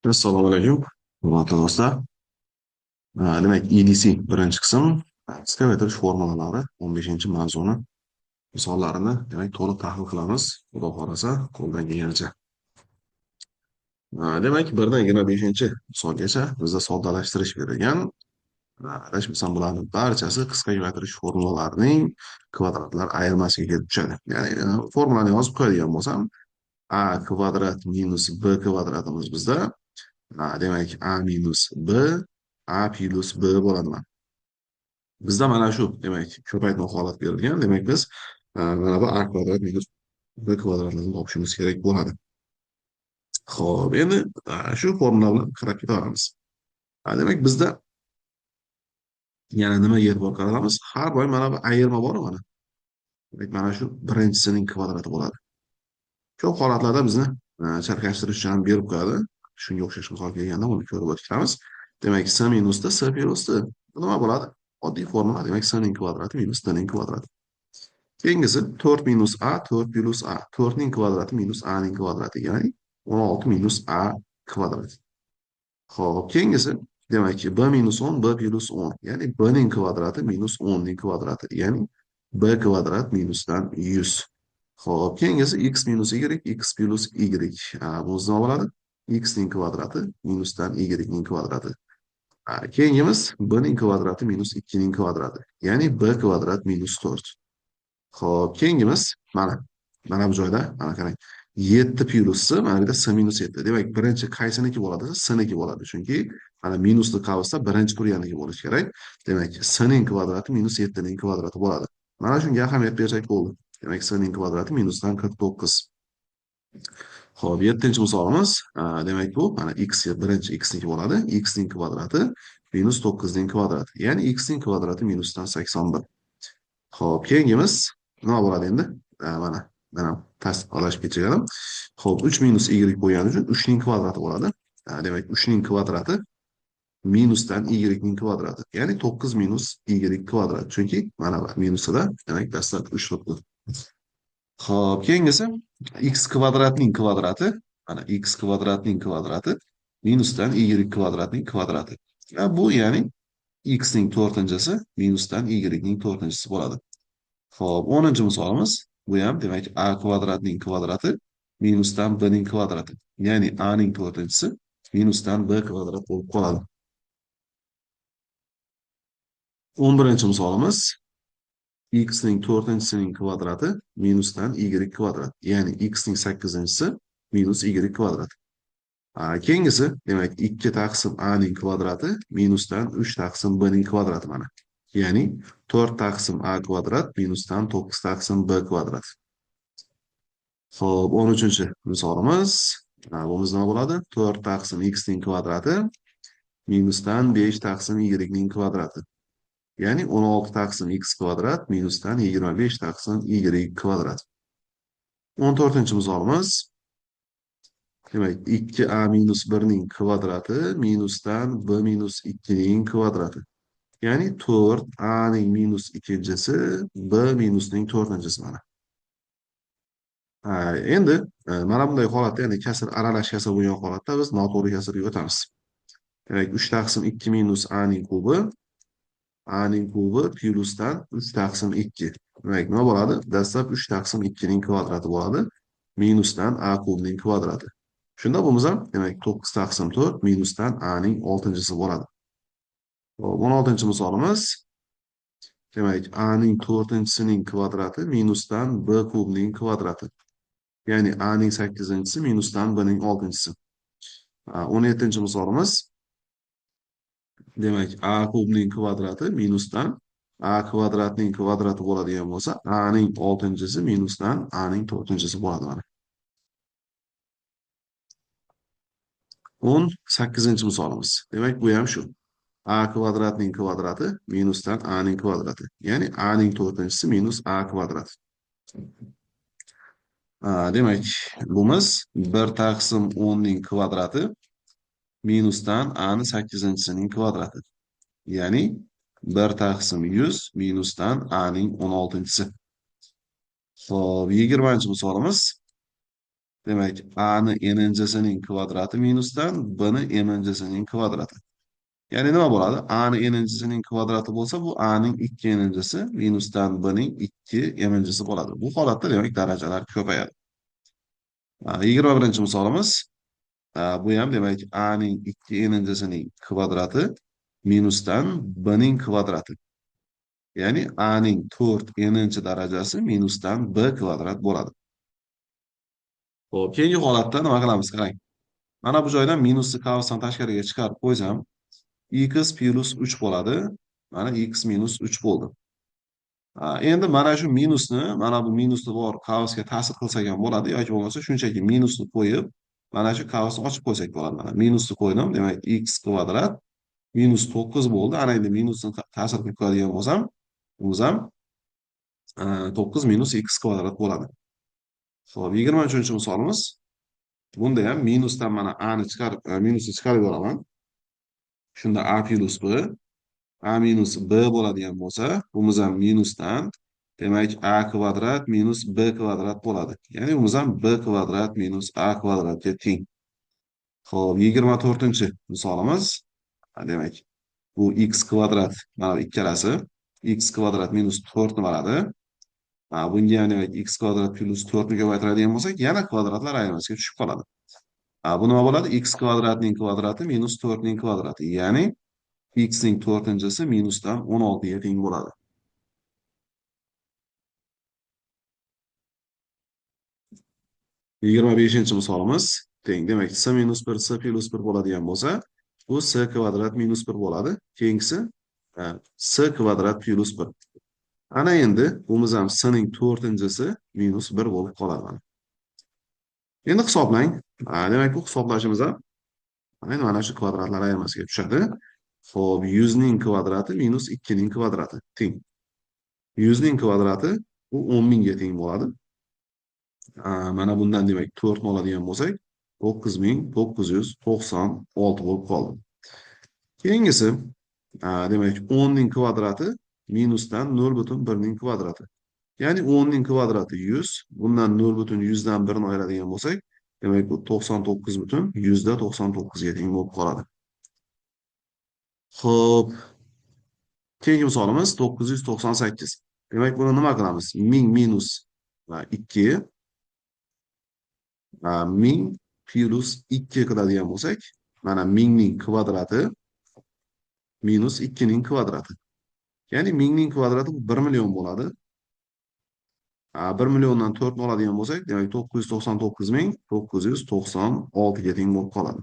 Assalomu alaykum, hurmatli do'stlar. Demak, EDC birinchi qism qisqa aytirish formulalari 15-mavzuni misollarini demak to'liq tahlil qilamiz. Xudo xolasa, qo'ldan kelganicha. Demak, 1-5 misolgacha bizda soddalashtirish berilgan. Adashmasam bularning barchasi qisqa yo'naltirish formulalarining kvadratlar ayirmasiga kelib tushadi. Ya'ni formulani yozib qo'yadigan bo'lsam, a kvadrat minus b kvadratimiz bizda demak a minus b a plus b bo'ladi. Bizda mana shu demak ko'paytma holat berilgan. Demak biz mana bu a kvadrat minus b kvadratni topishimiz kerak bo'ladi. Xo'p, endi shu formula bilan qarab ketaveramiz. Demak bizda yana nimaga e'tibor qaratamiz? Har doim mana bu ayirma bor mana. Demak mana shu birinchisining kvadrati bo'ladi. Ko'p holatlarda bizni chalkashtirish uchun ham berib qo'yadi. Shunga o'xshash misol kelganda uni ko'rib o'tamiz. Demak, s minusda s plyusda nima bo'ladi? Oddiy formula. Demak, s ning kvadrati minus t ning kvadrati. Keyingisi 4 minus a, 4 plus a. 4 ning kvadrati minus a ning kvadrati, ya'ni 16 minus a kvadrat. Xo'p, keyingisi demak b minus 10, b plus 10, ya'ni b ning kvadrati minus 10 ning kvadrati, ya'ni b kvadrat minusdan 100. Xo'p, keyingisi x minus y, x plus y. Bu nima bo'ladi? X ning kvadrati minusdan y ning kvadrati. Keyingimiz b ning kvadrati minus 2 ning kvadrati, ya'ni b kvadrat minus 4. Xo'p, keyingimiz mana bu joyda mana qarang. 7 plyusi mana bu yerda s minus 7. Demak, birinchi qaysiniki bo'ladi? S-niki bo'ladi. Chunki mana minusli qavsda birinchi turganligi bo'lishi kerak. Demak, s ning kvadrati minus 7 ning kvadrati bo'ladi. Mana shunga ahamiyat bersak bo'ldi. Demak, s ning kvadrati minusdan 49. Xo'p, 7-misolimiz, demak bu mana birinchi x niki bo'ladi. X ning kvadrati minus 9 ning kvadrati. Ya'ni x ning kvadrati minusdan 81. Xo'p, keyingimiz nima bo'ladi endi? Mana past adashib kechirganim. Xo'p, 3 minus y qo'ygani uchun 3 ning kvadrati bo'ladi. Demak, 3 ning kvadrati minusdan y ning kvadrati. Ya'ni 9 minus y kvadrat. Chunki mana bu minusida demak dastlab 3 turibdi. Xo'p, keyingisi x kvadratning kvadrati, mana x kvadratning kvadrati minusdan y kvadratning kvadrati. Bu ya'ni x ning 4-si minusdan y ning 4-si bo'ladi. Xo'p, 10-misolimiz bu ham demak a kvadratning kvadrati minusdan b ning kvadrati. Ya'ni a ning 4-si minusdan b kvadrat bo'lib qoladi. 11-misolimiz x ning 4-sining kvadrati minusdan y kvadrat. Ya'ni x ning 8-si minus y kvadrat. Keyingisi demak 2 taqsim a ning kvadrati minusdan 3 taqsim b ning kvadrati mana. Ya'ni 4 taqsim a kvadrat minusdan 9 taqsim b kvadrat. Xo'p, 13-misolimiz, bu nima bo'ladi? 4 taqsim x ning kvadrati minusdan 5 taqsim y ning kvadrati. Ya'ni 16 taqsim x kvadrat minusdan 25 taqsim y kvadrat. 14-misolimiz, demak 2a minus 1 ning kvadrati minusdan b minus 2 ning kvadrati. Ya'ni 4a ning minus 2-si b minusning 4-si mana. Endi mana bunday holatda, ya'ni kasr aralash kasr bo'lgan holatda biz noto'g'ri kasrga o'tamiz. Demak, 3 taqsim 2 minus a ning kubi plyusdan 3 taqsim 2. Demak, nima bo'ladi? Dastlab 3 taqsim 2 ning kvadrati bo'ladi, minusdan a kubning kvadrati. Shunda bo'lsa ham demak 9 taqsim 4 minusdan a ning 6-si bo'ladi. 16-misolimiz, demak a ning 4-sining kvadrati minusdan b kubning kvadrati. Ya'ni a ning 8-si minusdan b ning 6-si. 17-misolimiz, demak a kubning kvadrati minusdan a kvadratning kvadrati bo'ladigan bo'lsa, a ning 6-si minusdan a ning 4-si bo'ladi mana. 18-misolimiz. Demak, bu ham shu. A kvadratning kvadrati minusdan a ning kvadrati. Ya'ni a ning 4-si minus a kvadrat. Demak, bumuz 1 taqsim 10 ning kvadrati minusdan a ning 8-sining kvadrati. Ya'ni 1 taqsim 100 minusdan a ning 16-si. Xo'p, 20-misolimiz, Demak, A'ni n'inchisining kvadrati minusdan B'ni m'inchisining kvadrati. Ya'ni nima bo'ladi? A'ni n'inchisining kvadrati bo'lsa, bu A'ning 2 n'inchisi minusdan B'ning 2 m'inchisi bo'ladi. Bu holatda demak darajalar ko'payadi. 21-chi misolimiz. Bu ham demak A'ning 2 n'inchisining kvadrati minusdan B'ning kvadrati. Ya'ni A'ning 4 n'inchi darajasi minusdan B kvadrat bo'ladi. Xo'p, keyingi holatda nima qilamiz? Qarang. Mana bu joydan minusni kaosdan tashqariga chiqarib qo'ysam, x plus 3 bo'ladi. Mana x minus 3 bo'ldi. Endi mana shu minusni, mana bu minusni bor kaosga ta'sir qilsak ham bo'ladi yoki bo'lmasa shunchaki minusni qo'yib, mana shu kaosni ochib qo'ysak bo'ladi. Mana minusni qo'ydim, demak x kvadrat minus 9 bo'ldi. Ana endi minusni ta'sir qilib qo'yadigan bo'lsam, bu ham 9 minus x kvadrat bo'ladi. Xo'p, 23-chi misolimiz. Bunda ham minusdan mana a ni chiqarib, minusni chiqarib yuboraman. Shunda a plus b, a minus b bo'ladigan bo'lsa, bumuz ham minusdan, demak a kvadrat minus b kvadrat bo'ladi. Ya'ni bumuz ham b kvadrat minus a kvadratga teng. Xo'p, 24-chi misolimiz. Demak, bu x kvadrat, mana bu ikkalasi x kvadrat minus 4 ni beradi. Bunga ham demak x kvadrat plus 4 ni ko'paytiradigan bo'lsak, yana kvadratlar ayirmasiga tushib qoladi. Bu nima bo'ladi? X kvadratning kvadrati minus 4 ning kvadrati. Ya'ni x ning 4-inchisi minusdan 16 ga teng bo'ladi. 25-chi misolimiz teng. Demak, s minus 1 s plus 1 bo'ladigan bo'lsa, bu s kvadrat minus 1 bo'ladi. Keyingisi s kvadrat plus 1. Ana endi bumuz ham s ning 4-inchisi minus 1 bo'lib qoladi. Endi hisoblang. Demak, bu hisoblashimiz ham mana shu kvadratlar ayirmasiga tushadi. Xo'p, 100 ning kvadrati minus 2 ning kvadrati teng. 100 ning kvadrati bu 10 mingga teng bo'ladi. Mana bundan demak 4 ni oladigan bo'lsak, 9996 bo'lib qoldi. Keyingisi, demak 10 ning kvadrati minusdan 0,1 ning kvadrati. Ya'ni 10 ning kvadrati 100, bundan 0,100 dan 1 ni ayiradigan bo'lsak, demak bu 99,99 ga teng bo'lib qoladi. Xo'p, keyingi misolimiz 998. Demak, buni nima qilamiz? 1000 minus 2 1000 plus 2 qiladigan bo'lsak, mana 1000 ning kvadrati minus 2 ning kvadrati. Ya'ni 1000 ning kvadrati 1 million bo'ladi. 1 milliondan 4 ni oladigan bo'lsak, demak 999,996 ga teng bo'lib qoladi.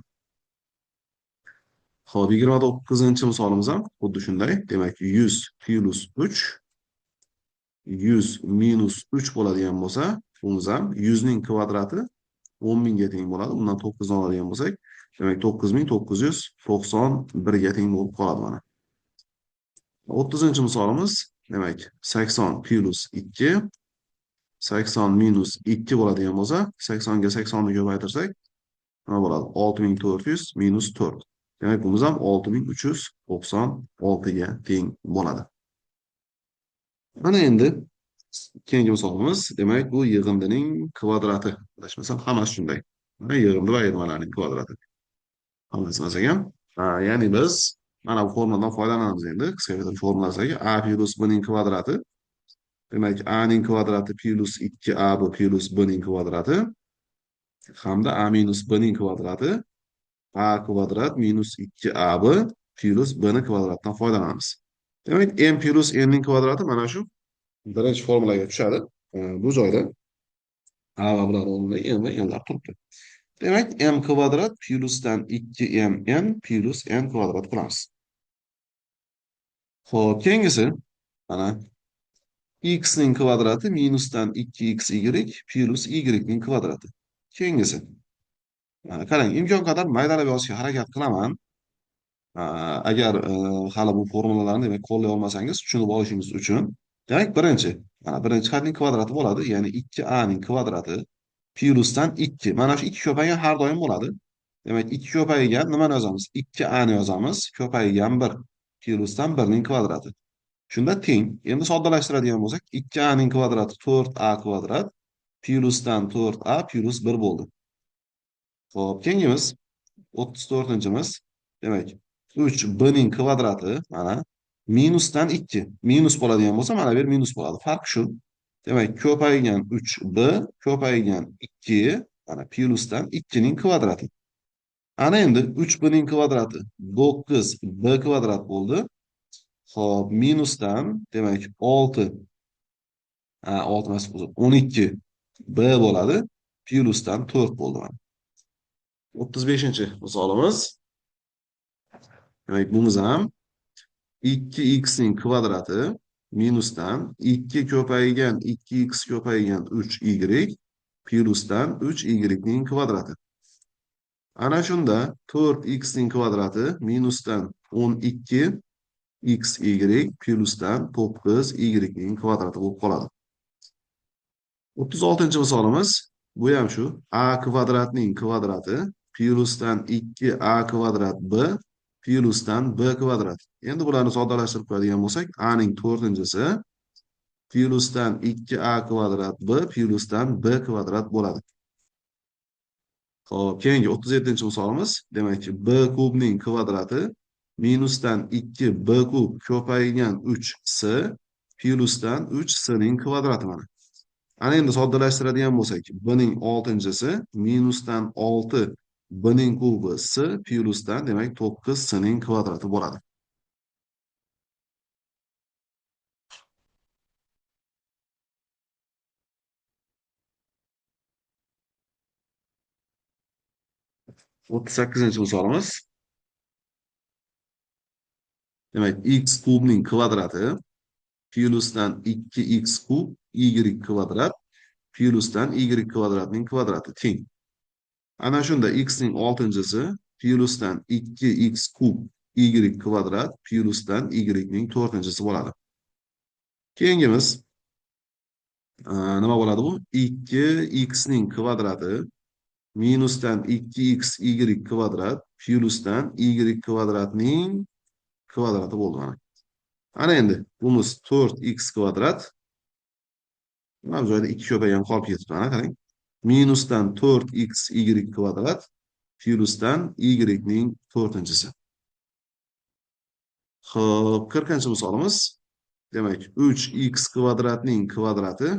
Xo'p, 29-chi misolimiz ham xuddi shunday. Demak, 100 plus 3 100 minus 3 bo'ladigan bo'lsa, bumuz ham 100 ning kvadrati 10 mingga teng bo'ladi. Bundan 9 ni oladigan bo'lsak, demak 9991 ga teng bo'lib qoladi mana. 30-chi misolimiz, demak 80 plus 2 80 minus 2 bo'ladigan bo'lsa, 80 ga 80 ni ko'paytirsak, nima bo'ladi? 6400 minus 4. Demak, bumuz ham 6396 ga teng bo'ladi. Mana endi keyingi misolimiz, demak, bu yig'indining kvadrati. Adashmasam, hammasi shunday. Mana yig'indi va ayirmalarning kvadrati. Hammasi emas ekan. Ya'ni biz mana bu formuladan foydalanamiz endi. Qisqacha formulasidagi a plus b ning kvadrati. Demak, a ning kvadrati plus 2ab plus b ning kvadrati hamda a minus b ning kvadrati a kvadrat minus 2ab plus b ning kvadratidan foydalanamiz. Demak, m plus n ning kvadrati mana shu birinchi formulaga tushadi. Bu joyda a va blar o'rnida m va nlar turibdi. Demak, m kvadrat plusdan 2mn plus n kvadrat qilamiz. Xo'p, keyingisi mana x ning kvadrati minusdan 2xy plus y ning kvadrati. Keyingisi. Qarang, imkon qadar maydalab yozishga harakat qilaman. Agar hali bu formulalarni demak qo'llay olmasangiz, tushunib olishingiz uchun. Demak, birinchi xatning kvadrati bo'ladi, ya'ni 2a ning kvadrati plusdan 2. Mana shu 2 ko'paygan har doim bo'ladi. Demak, 2 ko'paygan nimani yozamiz? 2a ni yozamiz. Ko'paygan 1 plusdan 1 ning kvadrati. Shunda teng. Endi soddalashtiradigan bo'lsak, 2a ning kvadrati 4a kvadrat plyusdan 4a plyus 1 bo'ldi. Xo'p, keyingimiz 34-imiz. Demak, 3b ning kvadrati mana minusdan 2. Minus bo'ladigan bo'lsa, mana bu yer minus bo'ladi. Farq shu. Demak, ko'paygan 3b ko'paygan 2 mana plyusdan 2 ning kvadrati. Ana endi 3b ning kvadrati 9b kvadrat bo'ldi. Xo'p, minusdan demak 6 6 emas, 12 b bo'ladi. Plyusdan 4 bo'ldi mana. 35-misolimiz. Demak, bumuz ham 2x ning kvadrati minusdan 2 ko'paygan 2x ko'paygan 3y plyusdan 3y ning kvadrati. Ana shunda 4x ning kvadrati minusdan 12xy plyusdan 9y ning kvadrati bo'lib qoladi. 36-misolimiz. Bu ham shu. A kvadratning kvadrati plyusdan 2a kvadrat b plyusdan b kvadrat. Endi bularni soddalashtirib qo'yadigan bo'lsak, a ning 4-si plyusdan 2a kvadrat b plyusdan b kvadrat bo'ladi. Xo'p, keyingi 37-misolimiz. Demak, b kubning kvadrati minusdan 2b kub ko'paygan 3s plyusdan 3s ning kvadrati mana. Ana endi soddalashtiradigan bo'lsak, b ning 6-si minusdan 6 b ning kubi s plyusdan demak 9 s ning kvadrati bo'ladi. O'ttiz sakkizinchi misolimiz. Demak, x kubning kvadrati plyusdan 2x kub y kvadrat plyusdan y kvadratning kvadrati teng. Ana shunda x ning 6-si plyusdan 2x kub y kvadrat plyusdan y ning 4-si bo'ladi. Keyingimiz nima bo'ladi bu? 2x ning kvadrati minusdan 2x y kvadrat plyusdan y kvadratning kvadrati bo'ldi mana. Ana endi bumuz 4x kvadrat. Mana bu joyda 2 ko'paygan qolib ketibdi, mana qarang. Minusdan 4x y kvadrat plyusdan y ning 4-si. Xo'p, 40-misolimiz. Demak, 3x kvadratning kvadrati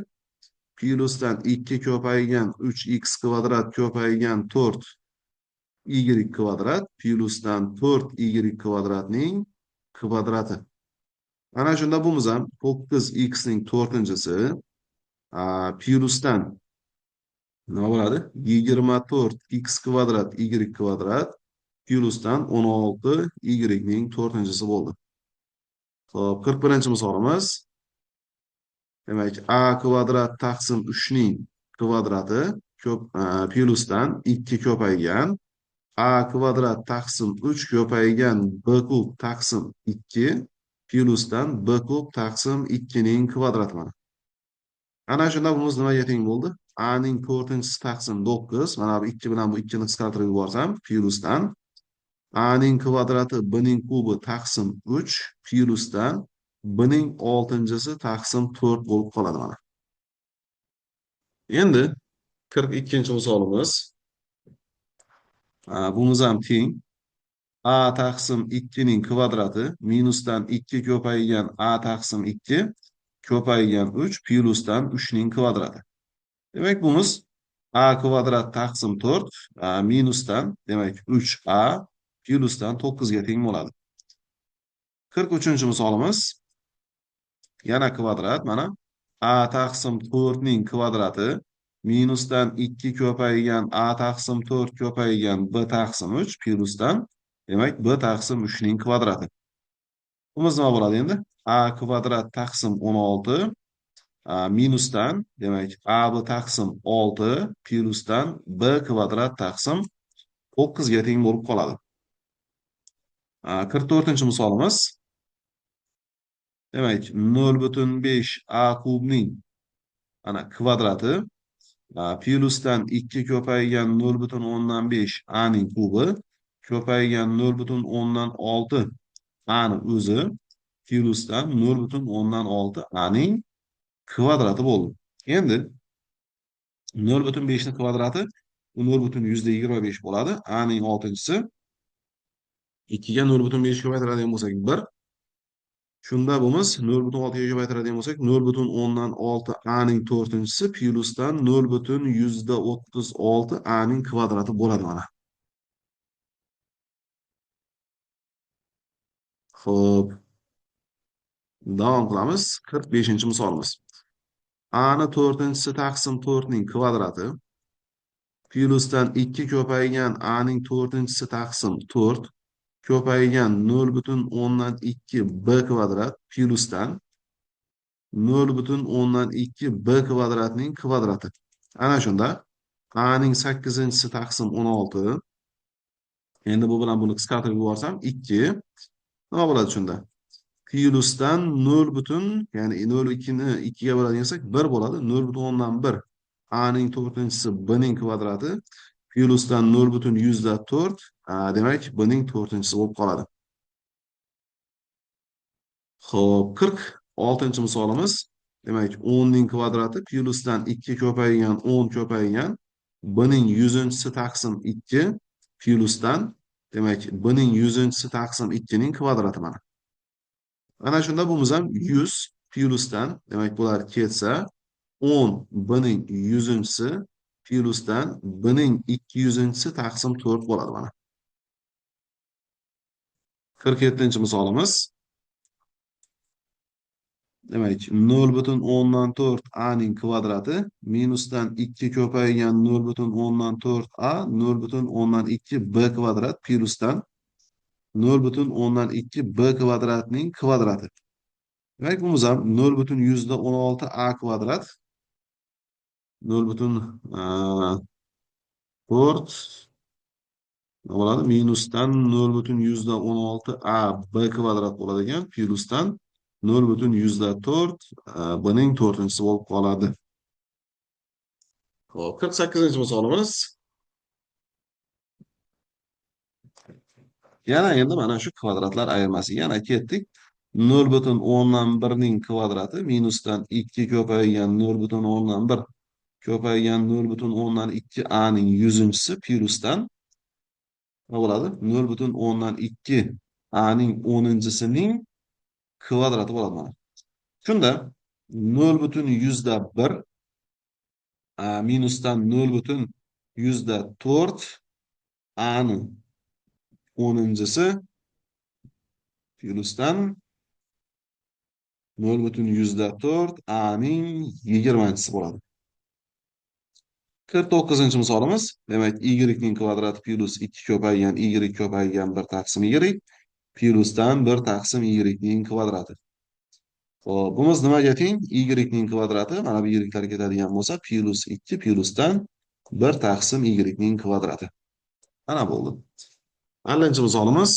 plyusdan 2 ko'paygan 3x kvadrat ko'paygan 4y kvadrat plyusdan 4y kvadratning kvadrati. Ana shunda bumuz ham 9x ning 4-si plyusdan nima bo'ladi? 24x kvadrat y kvadrat plyusdan 16y ning 4-si bo'ldi. Xo'p, 41-misolimiz. Demak, a kvadrat taqsim 3 ning kvadrati plyusdan 2 ko'paygan a kvadrat taqsim 3 ko'paygan b kub taqsim 2 plyusdan b kub taqsim 2 ning kvadrati mana. Ana shunda bumuz nimaga teng bo'ldi? A ning 4-si taqsim 9. Mana bu 2 bilan bu 2 ni qisqartirib yuborsam plyusdan a ning kvadrati b ning kubi taqsim 3 plyusdan b ning 6-si taqsim 4 bo'lib qoladi mana. Endi 42-misolimiz. Bumuz ham teng. A taqsim 2 ning kvadrati minusdan 2 ko'paygan a taqsim 2 ko'paygan 3 plyusdan 3 ning kvadrati. Demak, bumuz a kvadrat taqsim 4 minusdan demak 3a plyusdan 9 ga teng bo'ladi. 43-misolimiz. Yana kvadrat mana a taqsim 4 ning kvadrati minusdan 2 ko'paygan a taqsim 4 ko'paygan b taqsim 3 plyusdan demak b taqsim 3 ning kvadrati. Bumuz nima bo'ladi endi? A kvadrat taqsim 16 minusdan demak a b taqsim 6 plyusdan b kvadrat taqsim 9 ga teng bo'lib qoladi. 44-misolimiz. Demak, 0,5 a kubning ana kvadrati plyusdan 2 ko'paygan 0,5 a ning kubi ko'paygan 0,6 a ning o'zi plyusdan 0,6 a ning kvadrati bo'ldi. Endi 0,5 ning kvadrati 0,125 bo'ladi. A ning 6-chisi 2 ga 0,5 ko'paytiradigan bo'lsak 1. Shunda bo'lmiz 0,6 ga ko'paytiradigan bo'lsak 0,10 A ning 4-chisi plyusdan 0,36 A ning kvadrati bo'ladi mana. Xo'p, davom qilamiz. 45-misolimiz. A ni 4-chisi taqsim 4 ning kvadrati plyusdan 2 ko'paygan A ning 4-chisi taqsim 4 ko'paygan 0,2 B kvadrat plyusdan 0,2 B kvadratning kvadrati. Ana shunda A ning 8-chisi taqsim 16. Endi bu bilan buni qisqartirib yuborsam 2. Nima bo'ladi shunda? Plyusdan 0 butun, ya'ni 0,2 ni 2 ga bo'ladigan bo'lsak 1 bo'ladi. 0,1 A ning 4-chisi B ning kvadrati plyusdan 0,4. Demak, B ning 4-chisi bo'lib qoladi. Xo'p, 46-misolimiz. Demak, 10 ning kvadrati plyusdan 2 ko'paygan 10 ko'paygan B ning 100-chisi taqsim 2 plyusdan, demak, B ning 100-chisi taqsim 2 ning kvadrati mana. Ana shunda bo'limiz ham 100 plyusdan, demak, bular ketsa 10 B ning 100-chisi plyusdan B ning 200-chisi taqsim 4 bo'ladi mana. 47-misolimiz. Demak, 0,4 A ning kvadrati minusdan 2 ko'paygan 0,4 A 0,2 B kvadrat plyusdan 0,2 B kvadratning kvadrati. Demak, bu ham 0,16 A kvadrat 0,4 bo'ladi. Minusdan 0,16 A B kvadrat bo'ladi ekan, plyusdan 0,4 B ning 4-chisi bo'lib qoladi. Xo'p, 48-misolimiz. Yana endi mana shu kvadratlar ayirmasiga yana ketdik. 0,1 ning kvadrati minusdan 2 ko'paygan 0,1 ko'paygan 0,2 A ning 100-chisi plyusdan nima bo'ladi? 0,2 A ning 10-chisining kvadrati bo'ladi mana. Shunda 0,100 minusdan 0,4 A ning 10-chisi plyusdan 0,4 A ning 20-chisi bo'ladi. 49-misolimiz. Demak, y ning kvadrati plyus 2 ko'paygan y ko'paygan 1 taqsim y plyusdan 1 taqsim y ning kvadrati. Xo'p, bumuz nimaga teng? Y ning kvadrati mana bu y'lar ketadigan bo'lsa, plyus 2 plyusdan 1 taqsim y ning kvadrati. Mana bo'ldi. 50-misolimiz.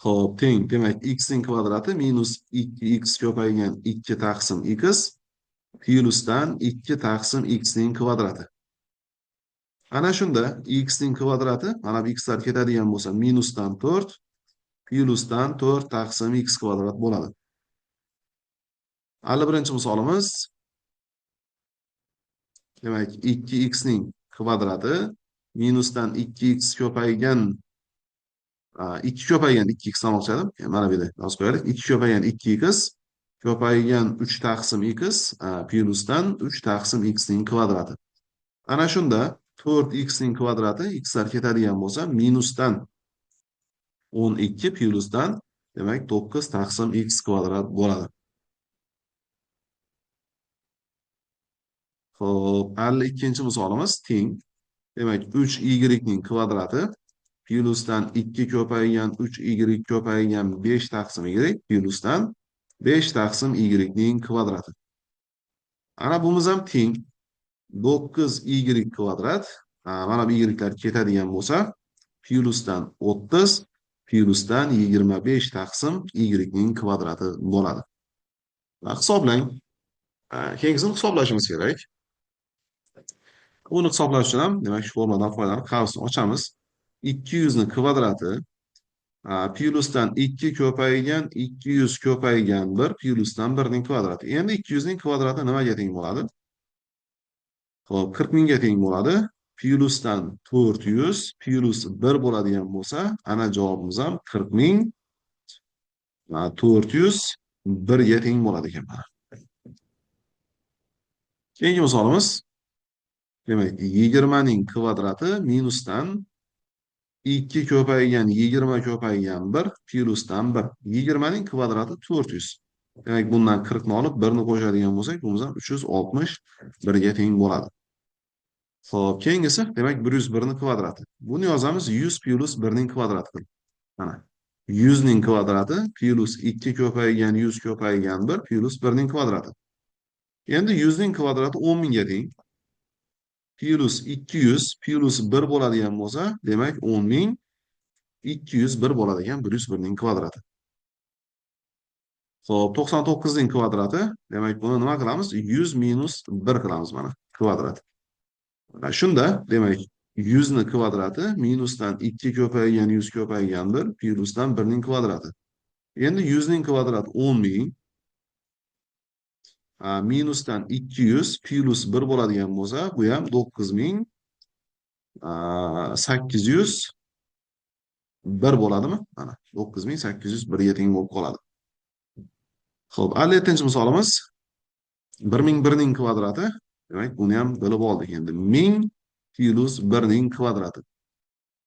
Xo'p, teng. Demak, x ning kvadrati minus 2x ko'paygan 2 taqsim x plyusdan 2 taqsim x ning kvadrati. Ana shunda x ning kvadrati, mana bu x'lar ketadigan bo'lsa, minusdan 4 plyusdan 4 taqsim x kvadrat bo'ladi. 51-misolimiz. Demak, 2x ning kvadrati minusdan 2x ko'paygan 2 ko'paygan 2x demoqchi edim. Mana bu yerda yozib qo'yaylik. 2 ko'paygan 2x ko'paygan 3 taqsim x plyusdan 3 taqsim x ning kvadrati. Ana shunda 4x ning kvadrati x'lar ketadigan bo'lsa, minusdan 12 plyusdan, demak, 9 taqsim x kvadrat bo'ladi. Xo'p, 52-misolimiz teng. Demak, 3y ning kvadrati plyusdan 2 ko'paygan 3y ko'paygan 5 taqsim y plyusdan 5 taqsim y ning kvadrati. Ana bumuz ham teng. 9y kvadrat. Mana bu y'lar ketadigan bo'lsa, plyusdan 30 plyusdan 25 taqsim y ning kvadrati bo'ladi. Hisoblang. Keyingisini hisoblashimiz kerak. Uni hisoblash uchun ham, demak, shu formuladan foydalanib qavsni ochamiz. 200 ning kvadrati Plyusdan 2 ko'paygan 200 ko'paygan 1 plyusdan 1 ning kvadrati. Endi 200 ning kvadrati nimaga teng bo'ladi? Xo'p, 40 mingga teng bo'ladi. Plyusdan 400 plyus 1 bo'ladigan bo'lsa, ana javobimiz ham 40 ming 400 1 ga teng bo'ladi ekan mana. Keyingi misolimiz, demak, 20 ning kvadrati minusdan 2 ko'paygan 20 ko'paygan 1 plyusdan 1. 20 ning kvadrati 400. Demak, bundan 40 ni olib 1 ni qo'shadigan bo'lsak, bu ham 361 ga teng bo'ladi. Xo'p, keyingisi, demak, 101 ning kvadrati. Buni yozamiz 100 plyus 1 ning kvadrati qilib. Mana 100 ning kvadrati plyus 2 ko'paygan 100 ko'paygan 1 plyus 1 ning kvadrati. Endi 100 ning kvadrati 10 mingga teng. Plyus 200 plyus 1 bo'ladigan bo'lsa, demak 10 ming 201 bo'ladigan 101 ning kvadrati. Xo'p, 99 ning kvadrati, demak buni nima qilamiz? 100 minus 1 qilamiz mana kvadrat. Shunda, demak 100 ning kvadrati minusdan 2 ko'paygan 100 ko'paygan 1 plyusdan 1 ning kvadrati. Endi 100 ning kvadrati 10 ming minusdan 200 plyus 1 bo'ladigan bo'lsa, bu ham 9801 bo'ladimi? Mana 9801 ga teng bo'lib qoladi. Xo'p, 57-chi misolimiz 1001 ning kvadrati. Demak, buni ham bilib oldik endi. 1000 plyus 1 ning kvadrati.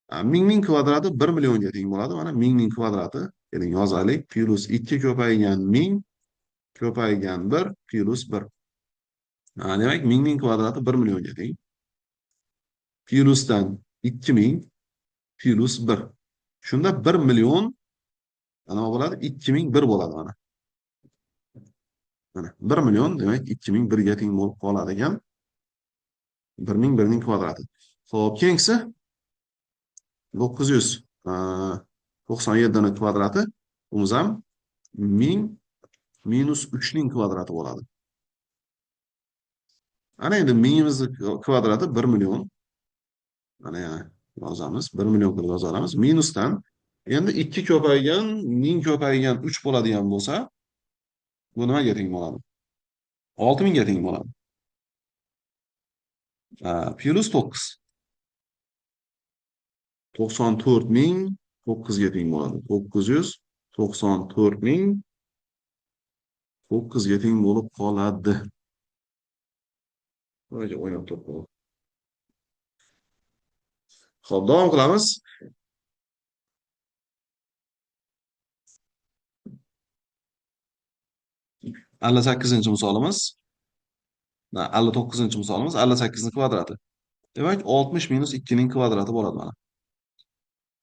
1000 ning kvadrati 1 millionga teng bo'ladi. Mana 1000 ning kvadrati. Keling yozaylik. Plyus 2 ko'paygan 1000 ko'paygan 1 plyus 1. Demak, 1000 ning kvadrati 1 millionga teng. Plyusdan 2000 plyus 1. Shunda 1 million nima bo'ladi? 2001 bo'ladi mana. Mana 1 million demak 2001 ga teng bo'lib qoladi ekan. 1001 ning kvadrati. Xo'p, keyingisi 997 ning kvadrati. Buni ham 1000 minus 3 ning kvadrati bo'ladi. Ana endi 1000 ning kvadrati 1 million. Mana yana yozamiz. 1 million qilib yozamiz. Minusdan endi 2 ko'paygan 1000 ko'paygan 3 bo'ladigan bo'lsa, bu nimaga teng bo'ladi? 6000 ga teng bo'ladi. Plyus 9. 94009 ga teng bo'ladi. 994 ga teng bo'lib qoladi. Voyga o'ynab turibdi. Xo'p, davom qilamiz. Alla 8-chi misolimiz. 59-chi misolimiz 58 ning kvadrati. Demak, 60 minus 2 ning kvadrati bo'ladi mana.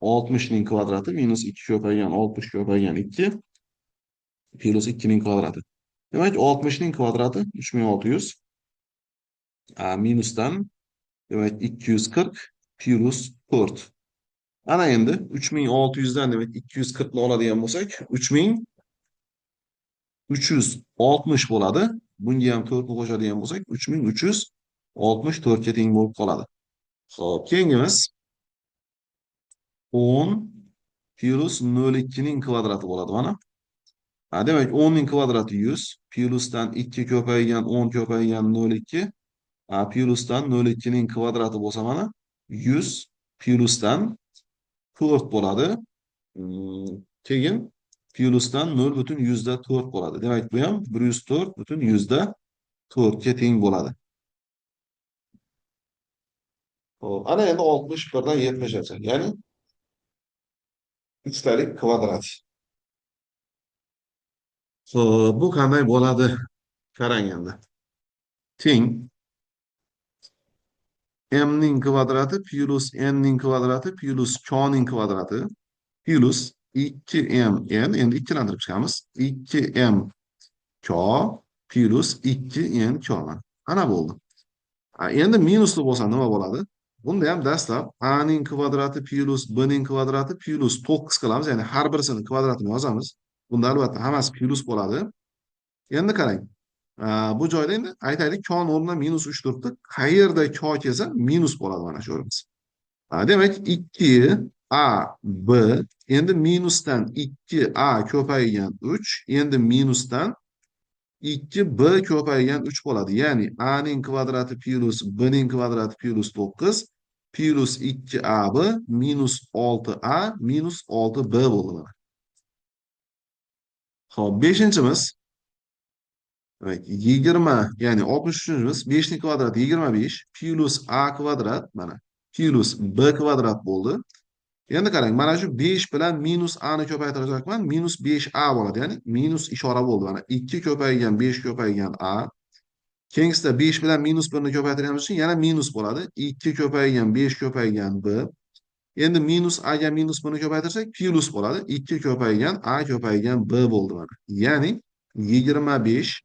60 ning kvadrati minus 2 ko'paygan 60 ko'paygan 2 plyus 2 ning kvadrati. Demak, 60 ning kvadrati 3600 minusdan demak 240 plyus 4. Ana endi 3600 dan demak 240 ni oladigan bo'lsak, 3360 bo'ladi. Bunga ham 4 ni qo'shadigan bo'lsak, 3364 ga teng bo'lib qoladi. Xo'p, keyingimiz 10 plyus 02 ning kvadrati bo'ladi mana. Demak 10 ning kvadrati 100, plyusdan 2 ko'paygan 10 ko'paygan 02, plyusdan 02 ning kvadrati bo'lsa mana 100 plyusdan 4 bo'ladi. Keyin plyusdan 0,4 bo'ladi. Demak, bu ham 104,4 ga teng bo'ladi. Xo'p, ana endi 61 dan 70 gacha, ya'ni 3 talik kvadrat. Xo'p, bu qanday bo'ladi? Qarang endi. Teng m ning kvadrati plyus n ning kvadrati plyus k ning kvadrati plyus 2m n, endi ikkilantirib chiqamiz. 2m k plyus 2n k. Ana bo'ldi. Endi minusli bo'lsa nima bo'ladi? Bunda ham dastlab a ning kvadrati plyus b ning kvadrati plyus 9 qilamiz, ya'ni har birisini kvadratini yozamiz. Bunda albatta hammasi plyus bo'ladi. Endi qarang. Bu joyda endi aytaylik k o'rnida minus 3 turibdi. Qayerda k kelsa minus bo'ladi mana shu o'rimiz. Demak 2 A, B. Endi minusdan 2A ko'paygan 3. Endi minusdan 2B ko'paygan 3 bo'ladi. Ya'ni A ning kvadrati plus B ning kvadrati plus 9 plus 2AB minus 6A minus 6B bo'ldi. Xo'p, 5-miz. Demak, 20, ya'ni 63-miz. 5 ning kvadrati 25 plus A kvadrat mana plus B kvadrat bo'ldi. Endi qarang, mana shu 5 bilan minus A ni ko'paytirajakman. Minus 5A bo'ladi. Ya'ni minus ishora bo'ldi. Mana 2 ko'paygan 5 ko'paygan A. Keyinkisida 5 bilan minus 1 ni ko'paytirganimiz uchun yana minus bo'ladi. 2 ko'paygan 5 ko'paygan B. Endi minus A ga minus 1 ni ko'paytirsak plus bo'ladi. 2 ko'paygan A ko'paygan B bo'ldi mana. Ya'ni 25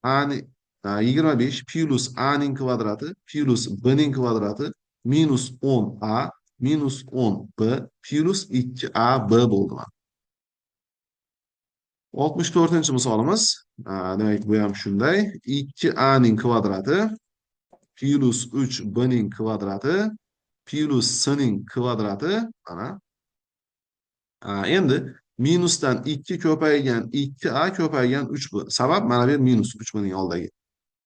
A ni 25 plus A ning kvadrati plus B ning kvadrati minus 10A minus 10B plus 2AB bo'ldi mana. 64-misolimiz. Demak, bu ham shunday. 2A ning kvadrati plus 3B ning kvadrati plus C ning kvadrati mana. Endi minusdan 2 ko'paygan 2A ko'paygan 3B. Sabab mana bu minus 3B ning oldidagi.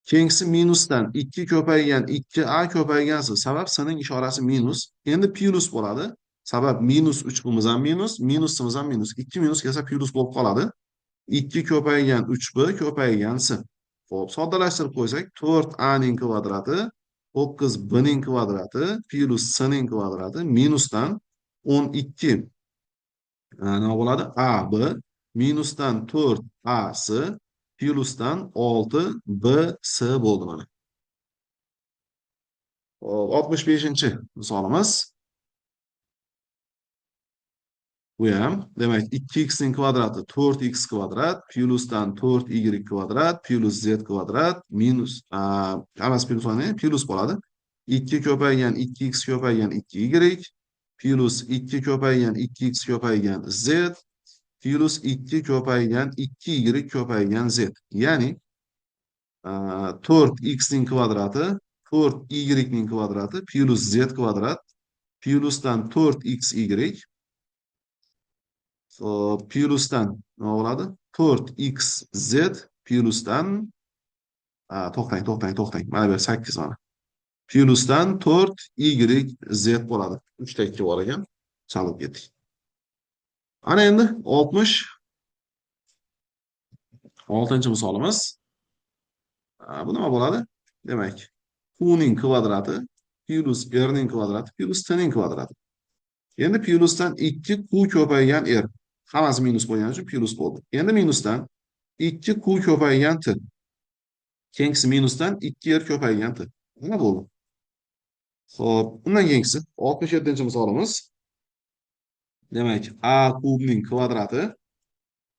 Keyingisi minusdan 2 ko'paygan 2A ko'paygan C. Sabab C ning ishorasi minus. Endi plus bo'ladi. Sabab minus 3B'miz ham minus, minusimiz ham minus. 2 minus kelsa plus bo'lib qoladi. 2 ko'paygan 3B ko'paygan C. Xo'p, soddalashtirib qo'ysak 4A ning kvadrati 9B ning kvadrati plus C ning kvadrati minusdan 12 nima bo'ladi? AB minusdan 4AC plusdan 6BC bo'ldi mana. Hop, 65-misolimiz. Bu ham, demak, 2x ning kvadrati 4x kvadrat plusdan 4y kvadrat plus z kvadrat minus hammasi plus bo'ladi. 2 ko'paygan 2x ko'paygan 2y plus 2 ko'paygan 2x ko'paygan z plus 2 ko'paygan 2y ko'paygan z. Ya'ni 4x ning kvadrati 4y ning kvadrati plus z kvadrat plusdan 4xy plusdan nima bo'ladi? 4xz plusdan to'xtang. Mana bu 8 mana. Plusdan 4yz bo'ladi. 3 ta 2 bor ekan. Chalib ketdik. Ana endi 66-misolimiz. Bu nima bo'ladi? Demak, q ning kvadrati plus r ning kvadrati plus t ning kvadrati. Endi plusdan 2 q ko'paygan r. Hammasi minus bo'lgani uchun plus bo'ldi. Endi minusdan 2 q ko'paygan t. Keyingisi minusdan 2r ko'paygan t. Nima bo'ldi? Xo'p, undan keyingisi 67-misolimiz. Demak, a kubning kvadrati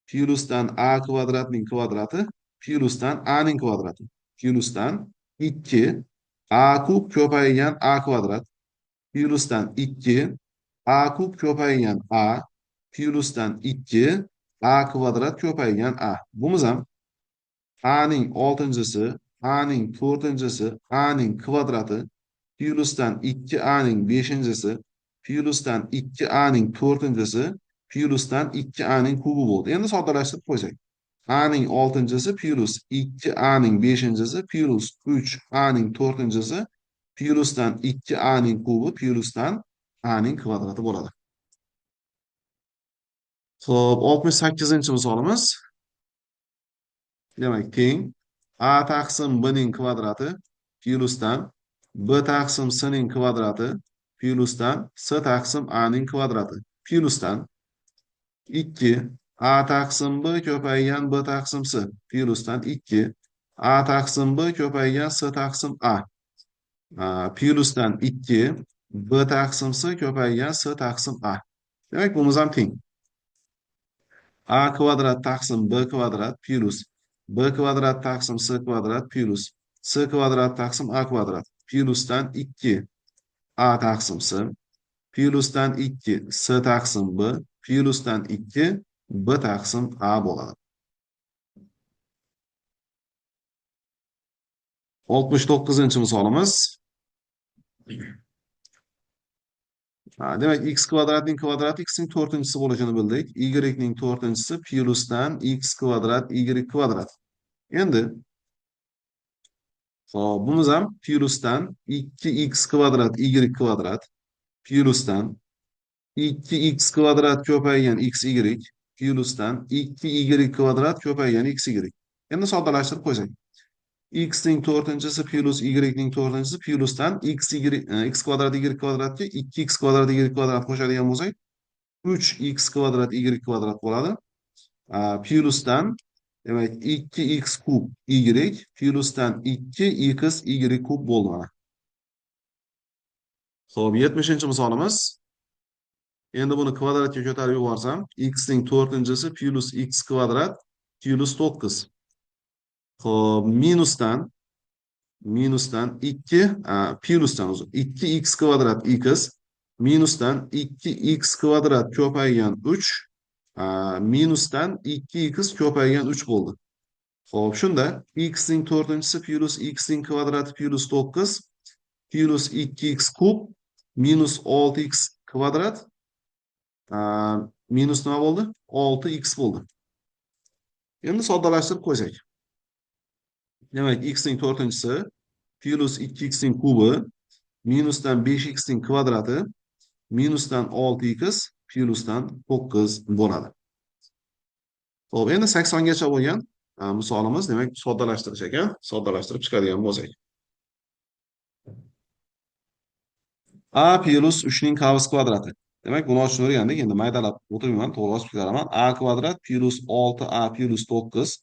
plusdan a kvadratning kvadrati plusdan a ning kvadrati plusdan 2 a kub ko'paygan a kvadrat plusdan 2 a kub ko'paygan a plusdan 2 a kvadrat ko'paygan a. Bumuz ham a ning 6-si, a ning 4-si, a ning kvadrati plusdan 2a ning 5-si plusdan 2a ning 4-si plusdan 2a ning kubi bo'ldi. Endi soddalashtirib qo'ysak. A ning 6-si plus 2a ning 5-si plus 3a ning 4-si plusdan 2a ning kubi plusdan a ning kvadrati bo'ladi. Xo'p, 68-misolimiz. Demak, teng a taqsim b ning kvadrati plusdan b taqsim c ning kvadrati plusdan c taqsim a ning kvadrati plusdan 2 a taqsim b ko'paygan b taqsim c plusdan 2 a taqsim b ko'paygan c taqsim a plusdan 2 b taqsim c ko'paygan c taqsim a. Demak, bunimiz ham teng. A kvadrat taqsim b kvadrat plus b kvadrat taqsim c kvadrat plus c kvadrat taqsim a kvadrat plusdan 2 a taqsim c plusdan 2 c taqsim b plusdan 2 b taqsim a bo'ladi. 69-misolimiz. Demek x kvadratning kvadrati x'ning to'rtinchisi bo'lishini bildik. Y'ning to'rtinchisi plyusdan x kvadrat y kvadrat. Endi hop, buni ham plyusdan 2x kvadrat y kvadrat plyusdan 2x kvadrat ko'paygan xy plyusdan 2y kvadrat ko'paygan xy. Endi soddalashtirib qo'ysak. X ning to'rtinchisi plus y ning to'rtinchisi plyusdan x kvadrat y kvadratga 2x kvadrat y kvadrat qo'shadigan bo'lsak, 3x kvadrat y kvadrat bo'ladi. Plyusdan demak 2x kub y plyusdan 2x y kub bo'ldi mana. Xo'p, 70-misolimiz. Endi buni kvadratga ko'tarib yuborsam, x ning to'rtinchisi plus x kvadrat plus 9. Xo'p, minusdan 2 plyusdan 2x kvadrat x minusdan 2x kvadrat ko'paygan 3 minusdan 2x ko'paygan 3 bo'ldi. Xo'p, shunda x ning to'rtinchisi plus x ning kvadrati plus 9 plus 2x kub minus 6x kvadrat minus nima bo'ldi? 6x bo'ldi. Endi soddalashtirib qo'ysak. Demak, x ning to'rtinchisi plus 2x ning kubi minusdan 5x ning kvadrati minusdan 6x plyusdan 9 bo'ladi. Xo'p, endi 80 gacha bo'lgan misolimiz, demak, soddalashtirish ekan. Soddalashtirib chiqadigan bo'lsak. A plus 3 ning qavs kvadrati. Demak, buni ochib o'rgandik. Endi maydalab o'tirmayman, to'g'ri ochib chiqaraman. A kvadrat plus 6a plus 9.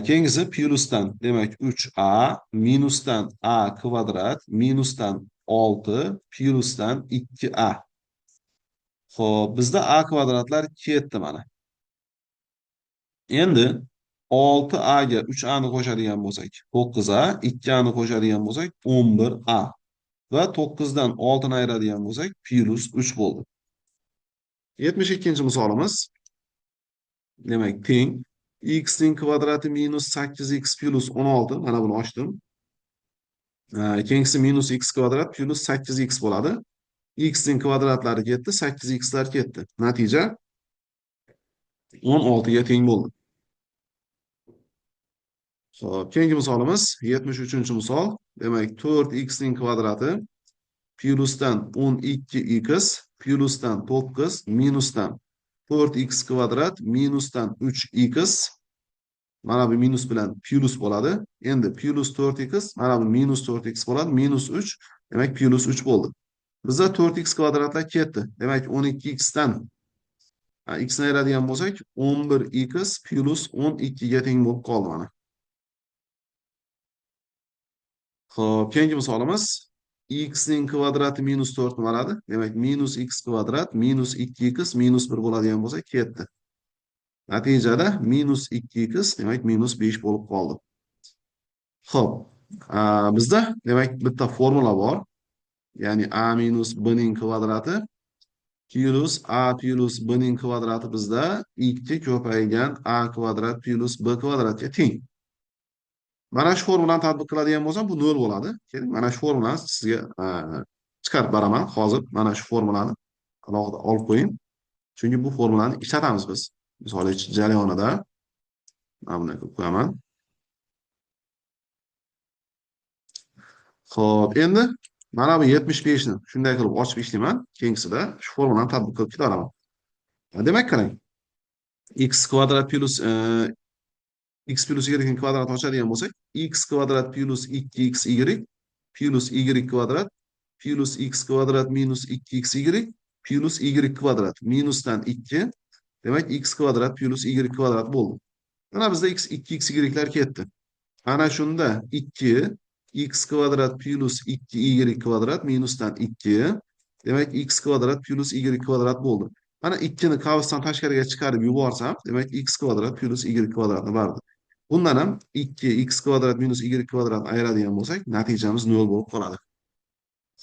Keyingisi plyusdan, demak 3a minusdan a kvadrat minusdan 6 plyusdan 2a. Xo'p, bizda a kvadratlar ketdi mana. Endi 6a ga 3a ni qo'shadigan bo'lsak, 9a, 2a ni qo'shadigan bo'lsak, 11a va 9 dan 6 ni ayiradigan bo'lsak, plus 3 bo'ldi. 72-misolimiz. Demak, teng x ning kvadrati minus 8x plus 16. Mana buni ochdim. Keyingisi minus x kvadrat plus 8x bo'ladi. X ning kvadratlari ketdi, 8x lar ketdi. Natija 16 ga teng bo'ldi. Xo'p, keyingi misolimiz 73-misol. Demak, 4x ning kvadrati plyusdan 12x plyusdan 9 minusdan 4x kvadrat minusdan 3x. Mana bu minus bilan plus bo'ladi. Endi plus 4x, mana bu minus 4x bo'ladi. Minus 3, demak plus 3 bo'ldi. Bizda 4x kvadratlar ketdi. Demak, 12x dan x ni ayiradigan bo'lsak, 11x plus 12 ga teng bo'lib qoldi mana. Xo'p, keyingi misolimiz x ning kvadrati minus 4 ni beradi. Demak, minus x kvadrat minus 2x minus 1 bo'ladigan bo'lsa, ketdi. Natijada minus 2x, demak minus 5 bo'lib qoldi. Xo'p, bizda demak bitta formula bor. Ya'ni a minus b ning kvadrati plus a plus b ning kvadrati bizda 2 ko'paygan a kvadrat plus b kvadratga teng. Mana shu formulani tatbiq qiladigan bo'lsam, bu 0 bo'ladi. Keling, mana shu formulani sizga chiqarib beraman. Hozir mana shu formulani alohida olib qo'ying. Chunki bu formulani ishlatamiz biz. Misol jarayonida mana bunday qilib qo'yaman. Xo'p, endi mana bu 75 ni shunday qilib ochib ishlayman. Keyingisida shu formulani tatbiq qilib ketaraman. Demak, qarang. X kvadrat plus x plus y ning kvadratini ochadigan bo'lsak, x kvadrat plus 2xy plus y kvadrat plus x kvadrat minus 2xy plus y kvadrat minusdan 2. Demak, x kvadrat plus y kvadrat bo'ldi. Mana bizda x 2xylar ketdi. Ana shunda 2 x kvadrat plus 2y kvadrat minusdan 2. Demak, x kvadrat plus y kvadrat bo'ldi. Mana 2 ni qavsdan tashqariga chiqarib yuborsam, demak x kvadrat plus y kvadratni berdi. Bundan ham 2x kvadrat minus y kvadratni ayiradigan bo'lsak, natijamiz 0 bo'lib qoladi.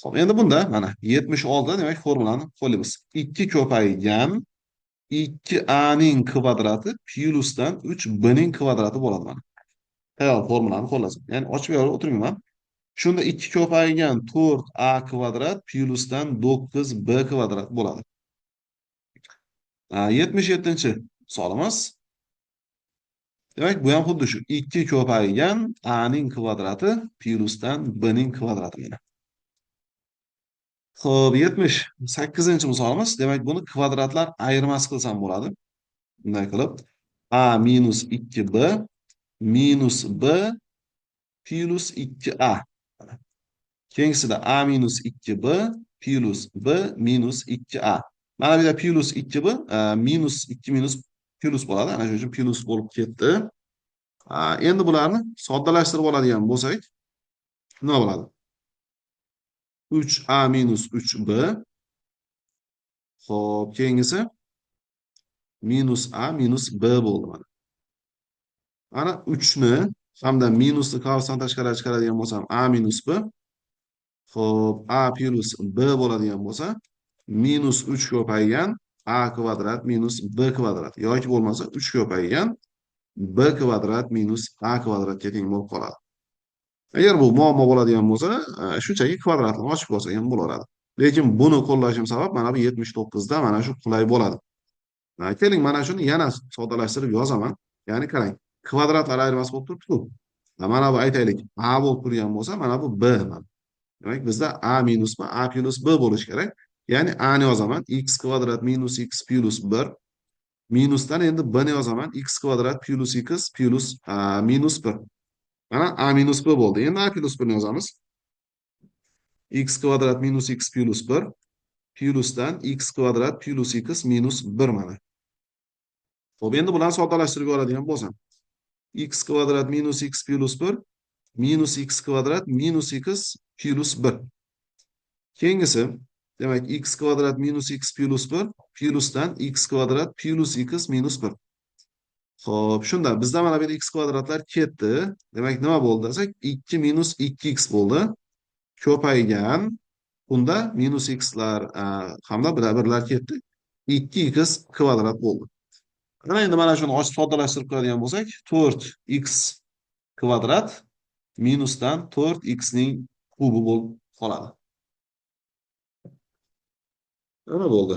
Xo'p, endi bunda mana 76 demak formulani qo'llaymiz. 2 ko'paygan 2a ning kvadrati plyusdan 3b ning kvadrati bo'ladi mana. Tayyor formulani qo'llasin. Ya'ni ochib yorib o'tirmayman. Shunda 2 ko'paygan 4a kvadrat plyusdan 9b kvadrat bo'ladi. 77-chi misolimiz. Demak, bu ham xuddi shu 2 ko'paygan a ning kvadrati plyusdan b ning kvadrati mana. Xo'p, 78-chi misolimiz. Demak, buni kvadratlar ayirmasi qilsam bo'ladi. Bunday qilib a minus 2b minus b plus 2a. Keyingisida a minus 2b plus b minus 2a. Mana bu yerda plus 2b minus 2 minus plus bo'ladi. Ana shuning uchun plus bo'lib ketdi. Endi bularni soddalashtirib oladigan bo'lsak, nima bo'ladi? 3a minus 3b. Xo'p, keyingisi minus a minus b bo'ldi mana. Ana 3 ni hamda minusni qarsdan tashqariga chiqaradigan bo'lsam a minus b. Xo'p, a plus b bo'ladigan bo'lsa, minus 3 ko'paygan a kvadrat minus b kvadrat yoki bo'lmasa 3 ko'paygan b kvadrat minus a kvadratga teng bo'lib qoladi. Agar bu muammo bo'ladigan bo'lsa, shunchaki kvadratni ochib ko'rsak ham bo'laveradi. Lekin buni qo'llashim sabab mana bu 79 da mana shu qulay bo'ladi. Keling, mana shuni yana soddalashtirib yozaman. Ya'ni qarang, kvadratlar ayirmasi bo'lib turibdi-ku. Mana bu aytaylik, a bo'lib turgan bo'lsa, mana bu b. Demak, bizda a minus b, a plus b bo'lishi kerak. Ya'ni a ni yozaman, x kvadrat minus x plus 1 minusdan endi b ni yozaman, x kvadrat plus x plus minus 1. Mana a minus b bo'ldi. Endi a plus 1 ni yozamiz. X kvadrat minus x plus 1 plusdan x kvadrat plus x minus 1 mana. Xo'p, endi bularni soddalashtirib oladigan bo'lsam, x kvadrat minus x plus 1 minus x kvadrat minus x plus 1. Keyingisi, demak, x kvadrat minus x plus 1 plusdan x kvadrat plus x minus 1. Xo'p, shunda bizda mana bu x kvadratlar ketdi. Demak, nima bo'ldi desak, 2 minus 2x bo'ldi. Ko'paygan, bunda minus x'lar hamda birlar ketdi. 2x kvadrat bo'ldi. Endi mana shuni ochib soddalashtirib qo'yadigan bo'lsak, 4x kvadrat minusdan 4x ning kubi bo'lib qoladi. Nima bo'ldi?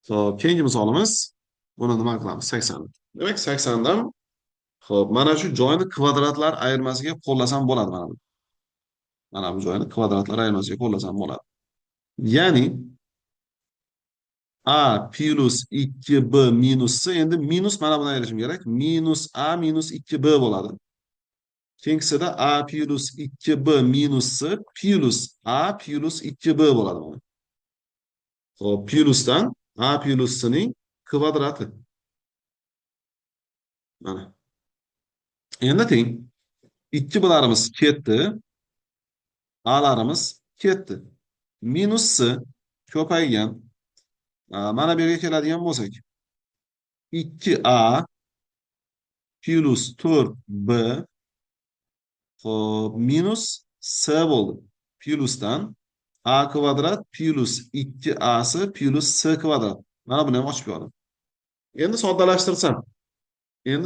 Xo'p, keyingi misolimiz, buni nima qilamiz? 80. Demak, 80 dan xo'p, mana shu joyni kvadratlar ayirmasiga qo'llasam bo'ladi mana bu. Mana bu joyni kvadratlar ayirmasiga qo'llasam bo'ladi. Ya'ni a plus 2b minussi endi minus mana bilan ayirishim kerak. Minus a minus 2b bo'ladi. Keyingisida a plus 2b minussi plus a plus 2b bo'ladi mana. Xo'p, plusdan a plusining kvadrati. Mana. Endi teng 2 bilarimiz ketdi. A'larimiz ketdi. Minussi ko'paygan. Mana bu yerga keladigan bo'lsak, 2a plus 4b xo'p minus s bo'ldi. Plusdan a kvadrat plus 2a'si plus s kvadrat. Mana buni ham ochib ko'radim. Endi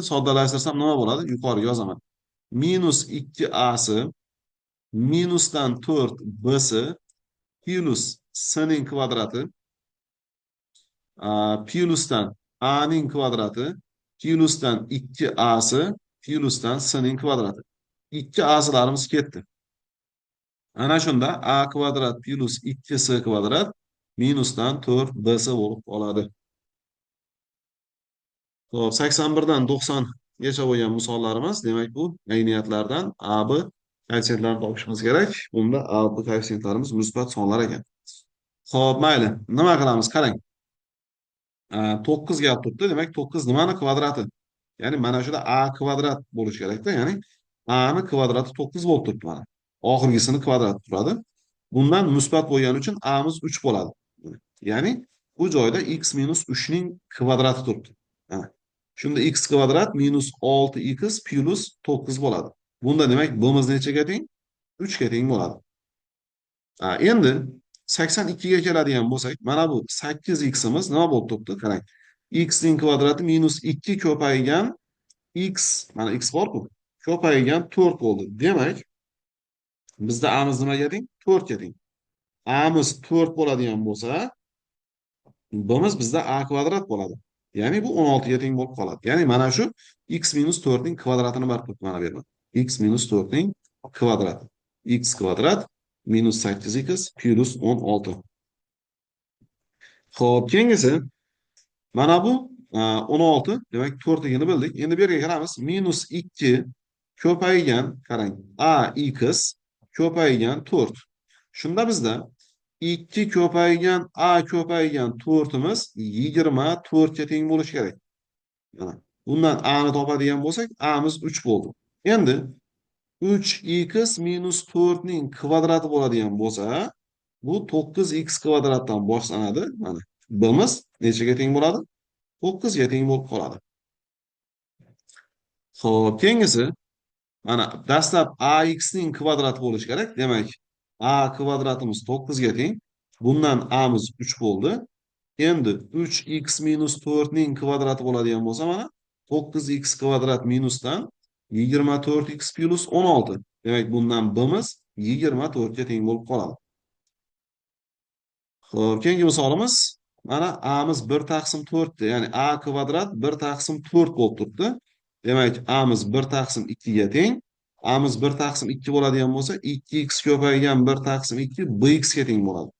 soddalashtirsam nima bo'ladi? Yuqoriga yozaman. Minus 2a'si minusdan 4b'si plus s ning kvadrati plusdan a ning kvadrati plusdan 2a'si plusdan s ning kvadrati. 2a'silarimiz ketdi. Ana shunda a kvadrat plus 2s kvadrat minusdan 4b's bo'lib qoladi. Xo'p, 81 dan 90gacha bo'lgan misollarimiz, demak bu ayniyatlardan a, b koeffitsiyentlarini topishimiz kerak. Bunda a, b koeffitsiyentlarimiz musbat sonlar ekan. Xo'p, mayli. Nima qilamiz? Qarang. 9 gap turibdi. Demak, 9 nimani kvadrati? Ya'ni mana shunda a kvadrat bo'lishi kerak-da. Ya'ni a ni kvadrati 9 bo'lib turibdi mana. Oxirgisini kvadrati turadi. Bundan musbat bo'lgani uchun a miz 3 bo'ladi. Ya'ni bu joyda x minus 3 ning kvadrati turibdi. Shunda x kvadrat minus 6x plus 9 bo'ladi. Bunda demak b-miz nechaga teng? 3 ga teng bo'ladi. Endi 82 ga keladigan bo'lsak, mana bu 8x imiz nima bo'lib turibdi? Qarang. X ning kvadrati minus 2 ko'paygan x, mana x bor-ku, ko'paygan 4 bo'ldi. Demak, bizda amiz nimaga teng? 4 ga teng. Amiz 4 bo'ladigan bo'lsa, bimiz bizda a kvadrat bo'ladi. Ya'ni bu 16 ga teng bo'lib qoladi. Ya'ni mana shu x minus 4 ning kvadratini barpo etib mana bu yerda. X minus 4 ning kvadrati. X kvadrat minus 8x plus 16. Xo'p, keyingisi mana bu 16, demak 4ligini bildik. Endi bu yerga qaramiz. Minus 2 ko'paygan, qarang, ax ko'paygan 4. Shunda bizda 2 ko'paygan a ko'paygan 4imiz 24 ga teng bo'lishi kerak. Mana bundan a ni topadigan bo'lsak, amiz 3 bo'ldi. Endi 3x minus 4 ning kvadrati bo'ladigan bo'lsa, bu 9x kvadratdan boshlanadi. Mana bimiz nechaga teng bo'ladi? 9 ga teng bo'lib qoladi. Xo'p, keyingisi mana dastlab ax ning kvadrati bo'lishi kerak. Demak, a kvadratimiz 9 ga teng. Bundan amiz 3 bo'ldi. Endi 3x minus 4 ning kvadrati bo'ladigan bo'lsa, mana 9x kvadrat minusdan 24x plus 16. Demak, bundan bimiz 24 ga teng bo'lib qoladi. Xo'p, keyingi misolimiz mana amiz 1 taqsim 4 da, ya'ni a kvadrat 1 taqsim 4 bo'lib turibdi. Demak, amiz 1 taqsim 2 ga teng. Amiz 1 taqsim 2 bo'ladigan bo'lsa, 2x ko'paygan 1 taqsim 2 bx ga teng bo'ladi.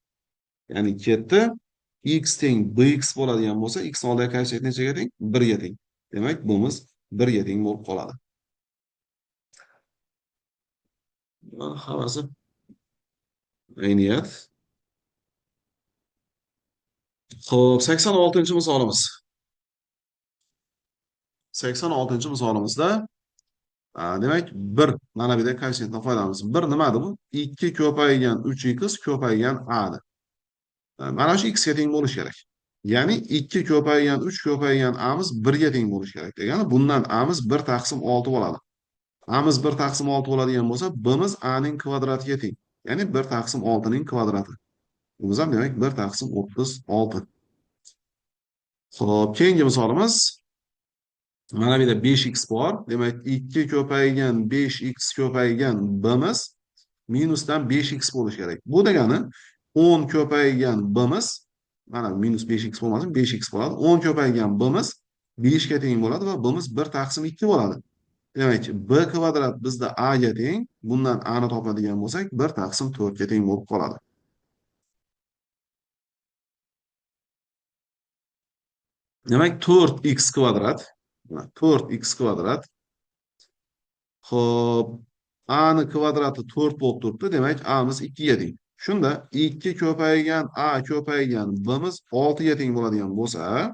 Ya'ni ketdi. X teng bx bo'ladigan bo'lsa, x ni oldidagi koeffitsient nechaga teng? 1 ga teng. Demak, bimiz 1 ga teng bo'lib qoladi. Mana hammasi ayniyat. Xo'p, 86-misolimiz. 86-misolimizda demak 1 mana bu yerda koeffitsiyentdan foydalanamiz. 1 nima edi bu? 2 ko'paygan 3x ko'paygan a di. Mana shu x ga teng bo'lishi kerak. Ya'ni 2 ko'paygan 3 ko'paygan amiz 1 ga teng bo'lishi kerak degani, bundan amiz 1 taqsim 6 bo'ladi. Amiz 1 taqsim 6 bo'ladigan bo'lsa, bimiz a ning kvadratiga teng. Ya'ni 1 taqsim 6 ning kvadrati. Bimiz ham demak 1 taqsim 36. Xo'p, keyingi misolimiz mana bu yerda 5x bor. Demak, 2 ko'paygan 5x ko'paygan bimiz minusdan 5x bo'lishi kerak. Bu degani 10 ko'paygan bimiz, mana minus 5x bo'lmasin, 5x bo'ladi. 10 ko'paygan bimiz 5 ga teng bo'ladi va bimiz 1 taqsim 2 bo'ladi. Demak, b kvadrat bizda a ga teng. Bundan a ni topadigan bo'lsak, 1 taqsim 4 ga teng bo'lib qoladi. Demak, 4x kvadrat, 4x kvadrat. Xo'p, a ni kvadrati 4 bo'lib turibdi. Demak, amiz 2 ga teng. Shunda 2 ko'paygan a ko'paygan bimiz 6 ga teng bo'ladigan bo'lsa,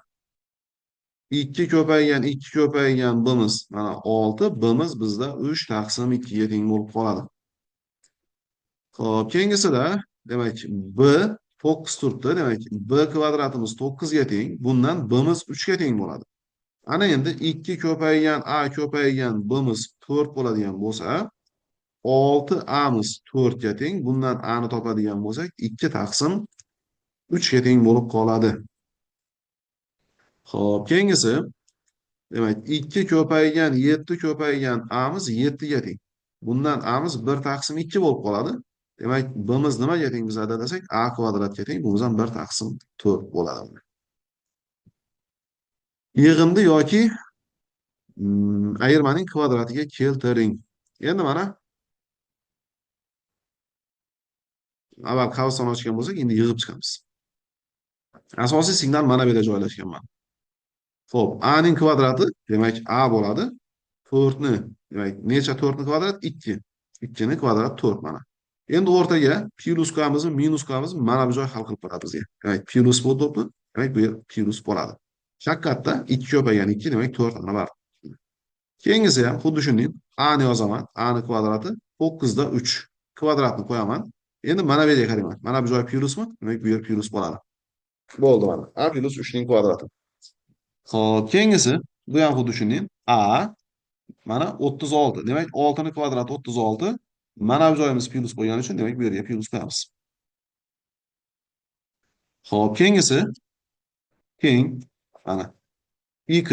2 ko'paygan 2 ko'paygan bimiz mana 6, bimiz bizda 3 taqsim 2 ga teng bo'lib qoladi. Xo'p, keyingisida demak b 9 turibdi. Demak, b kvadratimiz 9 ga teng. Bundan bimiz 3 ga teng bo'ladi. Ana endi 2 ko'paygan a ko'paygan bimiz 4 bo'ladigan bo'lsa, 6 amiz 4 ga teng. Bundan a ni topadigan bo'lsak, 2 taqsim 3 ga teng bo'lib qoladi. Xo'p, keyingisi demak 2 ko'paygan 7 ko'paygan amiz 7 ga teng. Bundan amiz 1 taqsim 2 bo'lib qoladi. Demak, bimiz nimaga teng bizada desak, a kvadratga teng. Bu ham 1 taqsim 4 bo'ladi. Yig'indi yoki ayirmaning kvadratiga keltiring. Endi mana avval qavsni ochgan bo'lsak, endi yig'ib chiqamiz. Asosiy signal mana bu yerda joylashgan mana. Xo'p, a ning kvadrati demak a bo'ladi. 4 ni, demak necha 4 ni kvadrat? 2. 2 ni kvadrat 4 mana. Endi o'rtaga plus qo'yamizmi, minus qo'yamizmi? Mana bu joy hal qilib beradi bizga. Demak, plus bo'ldi. Demak, bu yer plus bo'ladi. Haqiqatda 2 ko'paygan 2 demak 4 ana bor. Keyingisi ham xuddi shunday. A ni yozaman. A ni kvadrati 9 da 3. Kvadratni qo'yaman. Endi mana bu yerga qarayman. Mana bu joy plusmi? Demak, bu yer plus bo'ladi. Bo'ldi mana. A plus 3 ning kvadrati. Xo'p, keyingisi bu ham xuddi shunday. A mana 36. Demak, 6 ni kvadrati 36. Mana bu joyimiz plus bo'lgani uchun, demak, bu yerga plus qo'yamiz. Xo'p, keyingisi teng mana x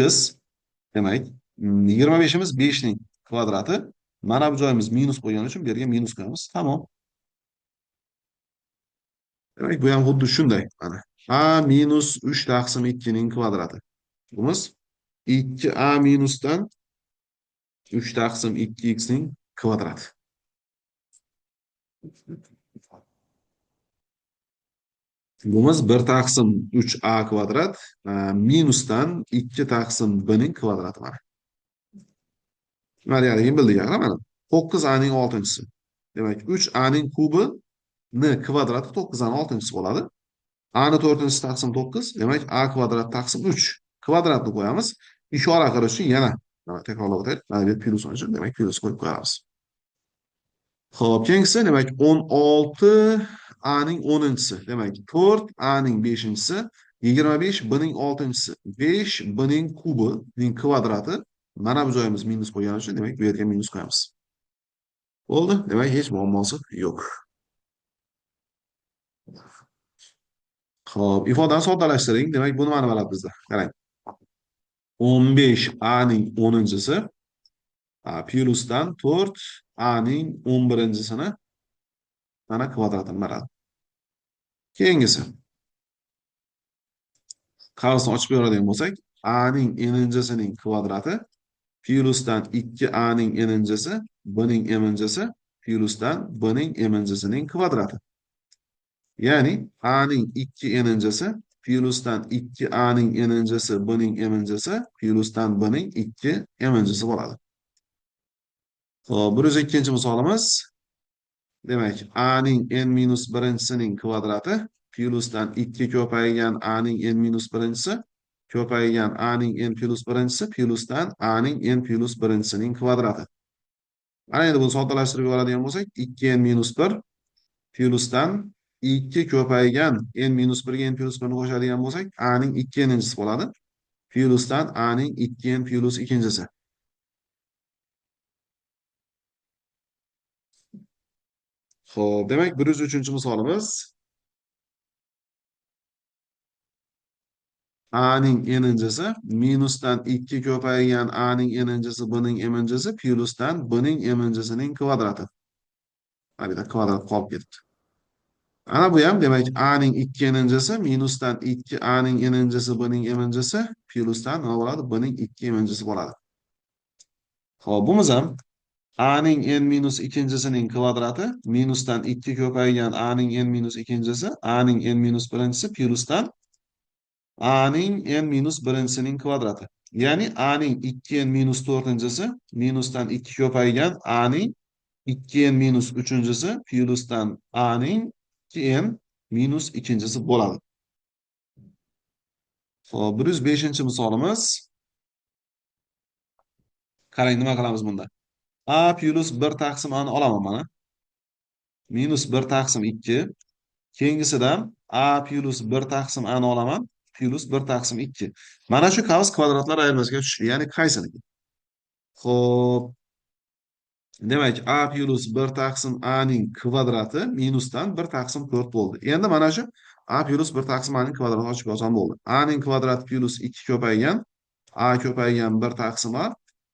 demak 25'imiz 5 ning kvadrati. Mana bu joyimiz minus qo'ygani uchun bu yerga minus qo'yamiz. Tamom. Demak, bu ham xuddi shunday. Mana a minus 3 taqsim 2 ning kvadrati. Bumuz 2a minusdan 3 taqsim 2x ning kvadrati. Bumuz 1 taqsim 3a kvadrat minusdan 2 taqsim b ning kvadrati mana. Nimaligini bildik axir mana. 9a ning 6-chisi. Demak, 3a ning kubi n kvadrati 9a ning 6-chisi bo'ladi. A ni 4-chi taqsim 9, demak a kvadrat taqsim 3 kvadratni qo'yamiz. Ishora qilish uchun yana takrorlab o'taylik. Mana bu plyus uchun, demak plyus qo'yib qo'yamiz. Xo'p, keyingisi demak 16 a ning 10-chisi, demak 4 a ning 5-chisi, 25 b ning 6-chisi, 5 b ning kubi ning kvadrati. Mana bu joyimiz minus qo'ygani uchun, demak bu yerga minus qo'yamiz. Bo'ldi, demak hech muammosi yo'q. Xo'p, ifodani soddalashtiring. Demak, bu nimani beradi bizda? Qarang. 15 a ning 10-chisi plyusdan 4 a ning 11-chisini mana kvadratini beradi. Keyingisi qavsni ochib beradigan bo'lsak, a ning n-chisining kvadrati plyusdan 2a ning n-chisi b ning m-chisi plyusdan b ning m-chisining kvadrati. Ya'ni a ning 2 n-chisi plyusdan 2a ning n-chisi b ning m-chisi plyusdan b ning 2 m-chisi bo'ladi. Xo'p, 102-chi misolimiz. Demak, a ning n-1-chisining kvadrati plyusdan 2 ko'paygan a ning n-1-chisi ko'paygan a ning n+1-chisi plyusdan a ning n+1-chisining kvadrati. Mana endi buni soddalashtirib oladigan bo'lsak, 2n-1 plyusdan 2 ko'paygan n-1 ga n+1 ni qo'shadigan bo'lsak, a ning 2n-chisi bo'ladi. Plyusdan a ning 2n+2-chisi. Xo'p, demak 103-chi misolimiz. A ning n-chisi minusdan 2 ko'paygan a ning n-chisi b ning m-chisi plyusdan b ning m-chisining kvadrati. Mana bu kvadrat qolib ketdi. Ana bu ham demak a ning 2 n-chisi minusdan 2 a ning n-chisi b ning m-chisi plyusdan nima bo'ladi? B ning 2 m-chisi bo'ladi. Xo'p, bumuz ham a ning n-2-chisining kvadrati minusdan 2 ko'paygan a ning n-2-chisi a ning n-1-chisi plyusdan a ning n-1-chisining kvadrati. Ya'ni a ning 2n-4-chisi minusdan 2 ko'paygan a ning 2n-3-chisi plyusdan a ning 2n-2-chisi bo'ladi. Xo'p, 105-chi misolimiz. Qarang, nima qilamiz bunda? A plus 1 taqsim a ni olaman mana. Minus 1 taqsim 2. Keyingisidan a plus 1 taqsim a ni olaman. Plus 1 taqsim 2. Mana shu qavs kvadratlar ayirmasiga tushdi. Ya'ni qaysiniki? Xo'p. Demak, a plus 1 taqsim a ning kvadrati minusdan 1 taqsim 4 bo'ldi. Endi mana shu a plus 1 taqsim a ning kvadratini ochib olsam bo'ldi. A ning kvadrati plus 2 ko'paygan a ko'paygan 1 taqsim a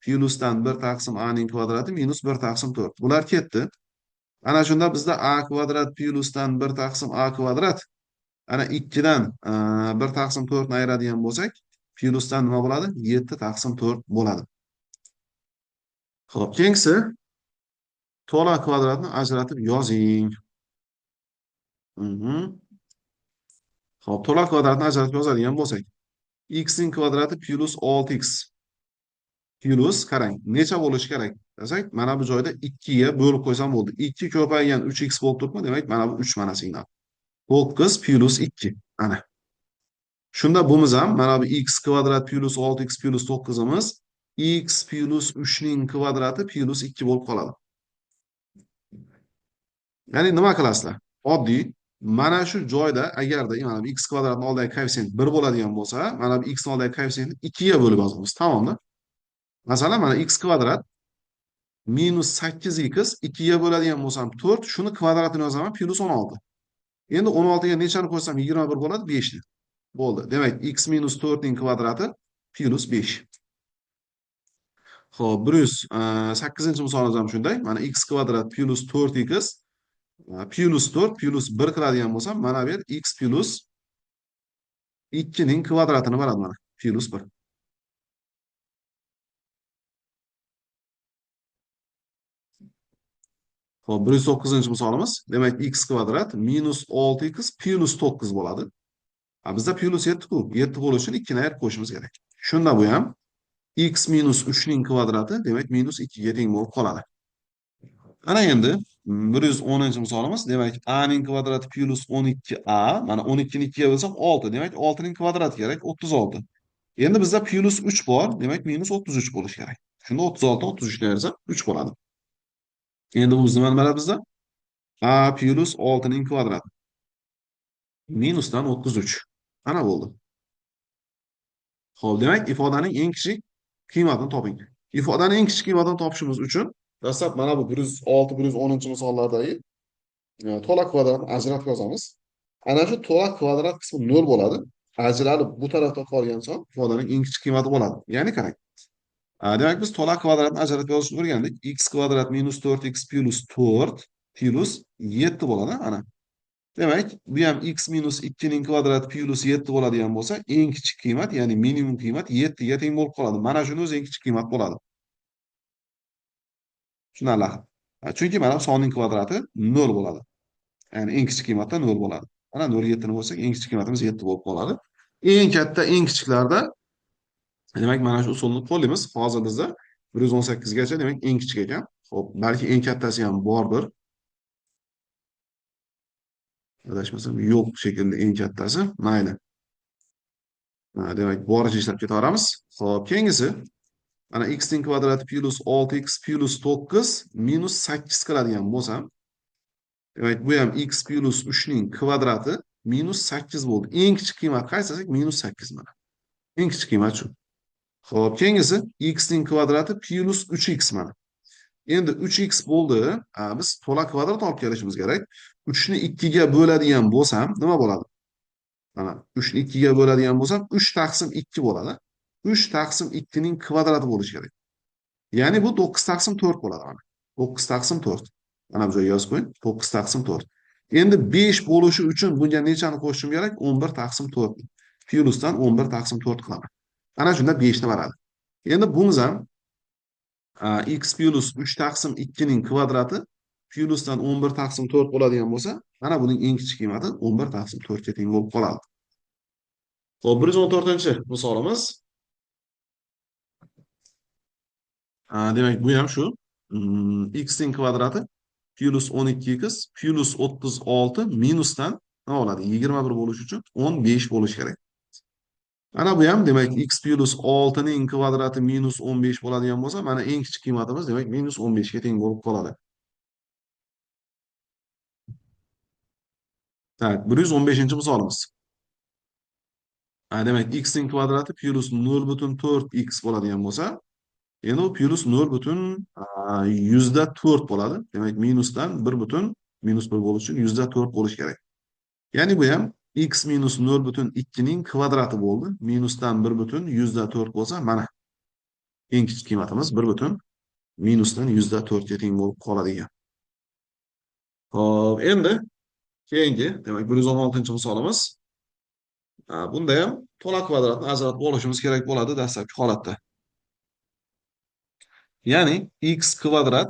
plyusdan 1 taqsim a ning kvadrati minus 1 taqsim 4. Bular ketdi. Ana shunda bizda a kvadrat plyusdan 1 taqsim a kvadrat ana 2 dan 1 taqsim 4 ni ayiradigan bo'lsak, plyusdan nima bo'ladi? 7 taqsim 4 bo'ladi. Xo'p, keyingisi to'la kvadratni ajratib yozing. Xo'p, to'la kvadratni ajratib yozadigan bo'lsak, x ning kvadrati plus 6x plus qarang, necha bo'lishi kerak desak, mana bu joyda 2 ga bo'lib qo'ysam bo'ldi. 2 ko'paygan 3x bo'lib turibmi? Demak, mana bu 3 mana signal. 9 plus 2. Ana. Shunda bumuz ham mana bu x kvadrat plus 6x plus 9imiz x plus 3 ning kvadrati plus 2 bo'lib qoladi. Ya'ni nima qilasizlar? Oddiy mana shu joyda agarda mana bu x kvadratning oldidagi koeffitsient 1 bo'ladigan bo'lsa, mana bu x ning oldidagi koeffitsiyentni 2 ga bo'lib yozamiz. Tamomda. Masalan, mana x kvadrat minus 8x 2 ga bo'ladigan bo'lsam 4, shuni kvadratini yozaman plus 16. Endi 16 ga nechani qo'ysam 21 bo'ladi? 5 ni. Bo'ldi. Demak, x minus 4 ning kvadrati plus 5. Xo'p, 108 misolimiz ham shunday. Mana x kvadrat plus 4x plus 4 plus 1 qiladigan bo'lsam, mana bu yer x plus 2 ning kvadratini beradi mana. Plus 1. Xo'p, 109-misolimiz. Demak, x kvadrat minus 6x plus 9 bo'ladi. Bizda plus 7-ku. 7 bo'lishi uchun 2 ni ayirib qo'yishimiz kerak. Shunda bu ham x minus 3 ning kvadrati, demak, minus 2 ga teng bo'lib qoladi. Ana endi 110-misolimiz. Demak, a ning kvadrati plus 12a. Mana 12 ni 2 ga bo'lsam 6. Demak, 6 ning kvadrati kerak 36. Endi bizda plus 3 bor. Demak, minus 33 bo'lishi kerak. Shunda 36 dan 33 ni ayirsam 3 bo'ladi. Endi bu nima beradi bizda? A plus 6 ning kvadrati. Minusdan 33. Ana bo'ldi. Xo'p, demak, ifodaning eng kichik qiymatini toping. Ifodaning eng kichik qiymatini topishimiz uchun dastlab mana bu 106, 110-misollardagi to'la kvadratni ajratib yozamiz. Ana shu to'la kvadrat qismi 0 bo'ladi. Ajralib bu tarafda qolgan son ifodaning eng kichik qiymati bo'ladi. Ya'ni qarang. Demak, biz to'la kvadratni ajratib yozishni o'rgandik. X kvadrat minus 4x plus 4 plus 7 bo'ladi. Ana. Demak, bu ham x minus 2 ning kvadrati plus 7 bo'ladigan bo'lsa, eng kichik qiymat, ya'ni minimum qiymat 7 ga teng bo'lib qoladi. Mana shuni o'zi eng kichik qiymat bo'ladi. Tushunarli. Chunki mana sonning kvadrati 0 bo'ladi. Ya'ni eng kichik qiymatda 0 bo'ladi. Mana 0 7 ni bo'lsak, eng kichik qiymatimiz 7 bo'lib qoladi. Eng katta, eng kichiklarda demak, mana shu usulni qo'llaymiz. Hozir bizda 118 gacha, demak, eng kichik ekan. Xo'p, balki eng kattasi ham bordir. Adashmasam, yo'q shekilli eng kattasi. Mayli. Demak, boricha ishlab ketaveramiz. Xo'p, keyingisi mana x ning kvadrati plus 6x plus 9 minus 8 qiladigan bo'lsam, demak, bu ham x plus 3 ning kvadrati minus 8 bo'ldi. Eng kichik qiymat qaysi desak, minus 8 mana. Eng kichik qiymat shu. Xo'p, keyingisi x ning kvadrati plus 3x mana. Endi 3x bo'ldi. Biz to'la kvadrat olib kelishimiz kerak. 3 ni 2 ga bo'ladigan bo'lsam, nima bo'ladi? Mana 3 ni 2 ga bo'ladigan bo'lsam, 3 taqsim 2 bo'ladi. 3 taqsim 2 ning kvadrati bo'lishi kerak. Ya'ni bu 9 taqsim 4 bo'ladi mana. 9 taqsim 4. Mana bu joyga yozib qo'ying. 9 taqsim 4. Endi 5 bo'lishi uchun bunga nechani qo'shishim kerak? 11 taqsim 4. Plyusdan 11 taqsim 4 qilaman. Ana shunda 5 ni beradi. Endi bunimiz ham x plus 3 taqsim 2 ning kvadrati plyusdan 11 taqsim 4 bo'ladigan bo'lsa, mana buning eng kichik qiymati 11 taqsim 4 ga teng bo'lib qoladi. Xo'p, 114-misolimiz. Demak, bu ham shu. X ning kvadrati plus 12x plus 36 minusdan nima bo'ladi? 21 bo'lishi uchun 15 bo'lishi kerak. Mana bu ham demak x plus 6 ning kvadrati minus 15 bo'ladigan bo'lsa, mana eng kichik qiymatimiz demak minus 15 ga teng bo'lib qoladi. Tak, 115-misolimiz. Demak, x ning kvadrati plus 0,4x bo'ladigan bo'lsa, endi u plus 0,4 bo'ladi. Demak, minusdan 1 minus 1 bo'lishi uchun 4 bo'lishi kerak. Ya'ni bu ham x minus 0,2 ning kvadrati bo'ldi. Minusdan 1,4 bo'lsa, mana eng kichik qiymatimiz 1 minusdan 4 ga teng bo'lib qoladi ekan. Xo'p, endi keyingi, demak 116-misolimiz. Bunda ham to'la kvadratni ajratib olishimiz kerak bo'ladi dastlabki holatda. Ya'ni x kvadrat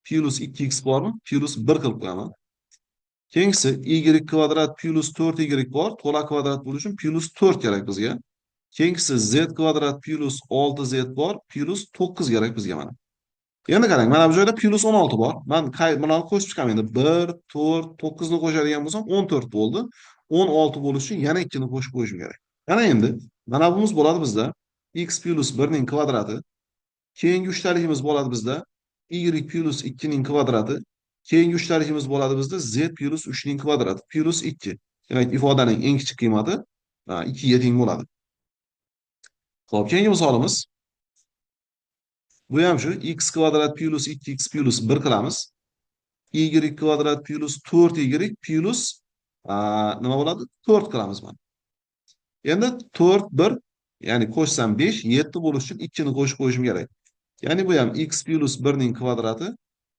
plus 2x bormi? Plus 1 qilib qo'yaman. Keyingisi y kvadrat plus 4y bor. To'la kvadrat bo'lishi uchun plus 4 kerak bizga. Keyingisi z kvadrat plus 6z bor. Plus 9 kerak bizga mana. Endi qarang, mana bu joyda plus 16 bor. Men buni qo'shib chiqaman endi. 1, 4, 9 ni qo'shadigan bo'lsam 14 bo'ldi. 16 bo'lishi uchun yana 2 ni qo'shib qo'yishim kerak. Mana endi mana bunimiz bo'ladi bizda x plus 1 ning kvadrati. Keyingi uchtaligimiz bo'ladi bizda y plus 2 ning kvadrati. Keyingi uchtaligimiz bo'ladi bizda z plus 3 ning kvadrati plus 2. Demak, ifodaning eng kichik qiymati 2 ga teng bo'ladi. Xo'p, keyingi misolimiz. Bu ham shu x kvadrat plus 2x plus 1 qilamiz. Y kvadrat plus 4y plus nima bo'ladi? 4 qilamiz mana. Endi 4 1 Ya'ni qo'shsam 5, 7 bo'lish uchun 2 ni qo'shib qo'yishim kerak. Ya'ni bu ham x plus 1 ning kvadrati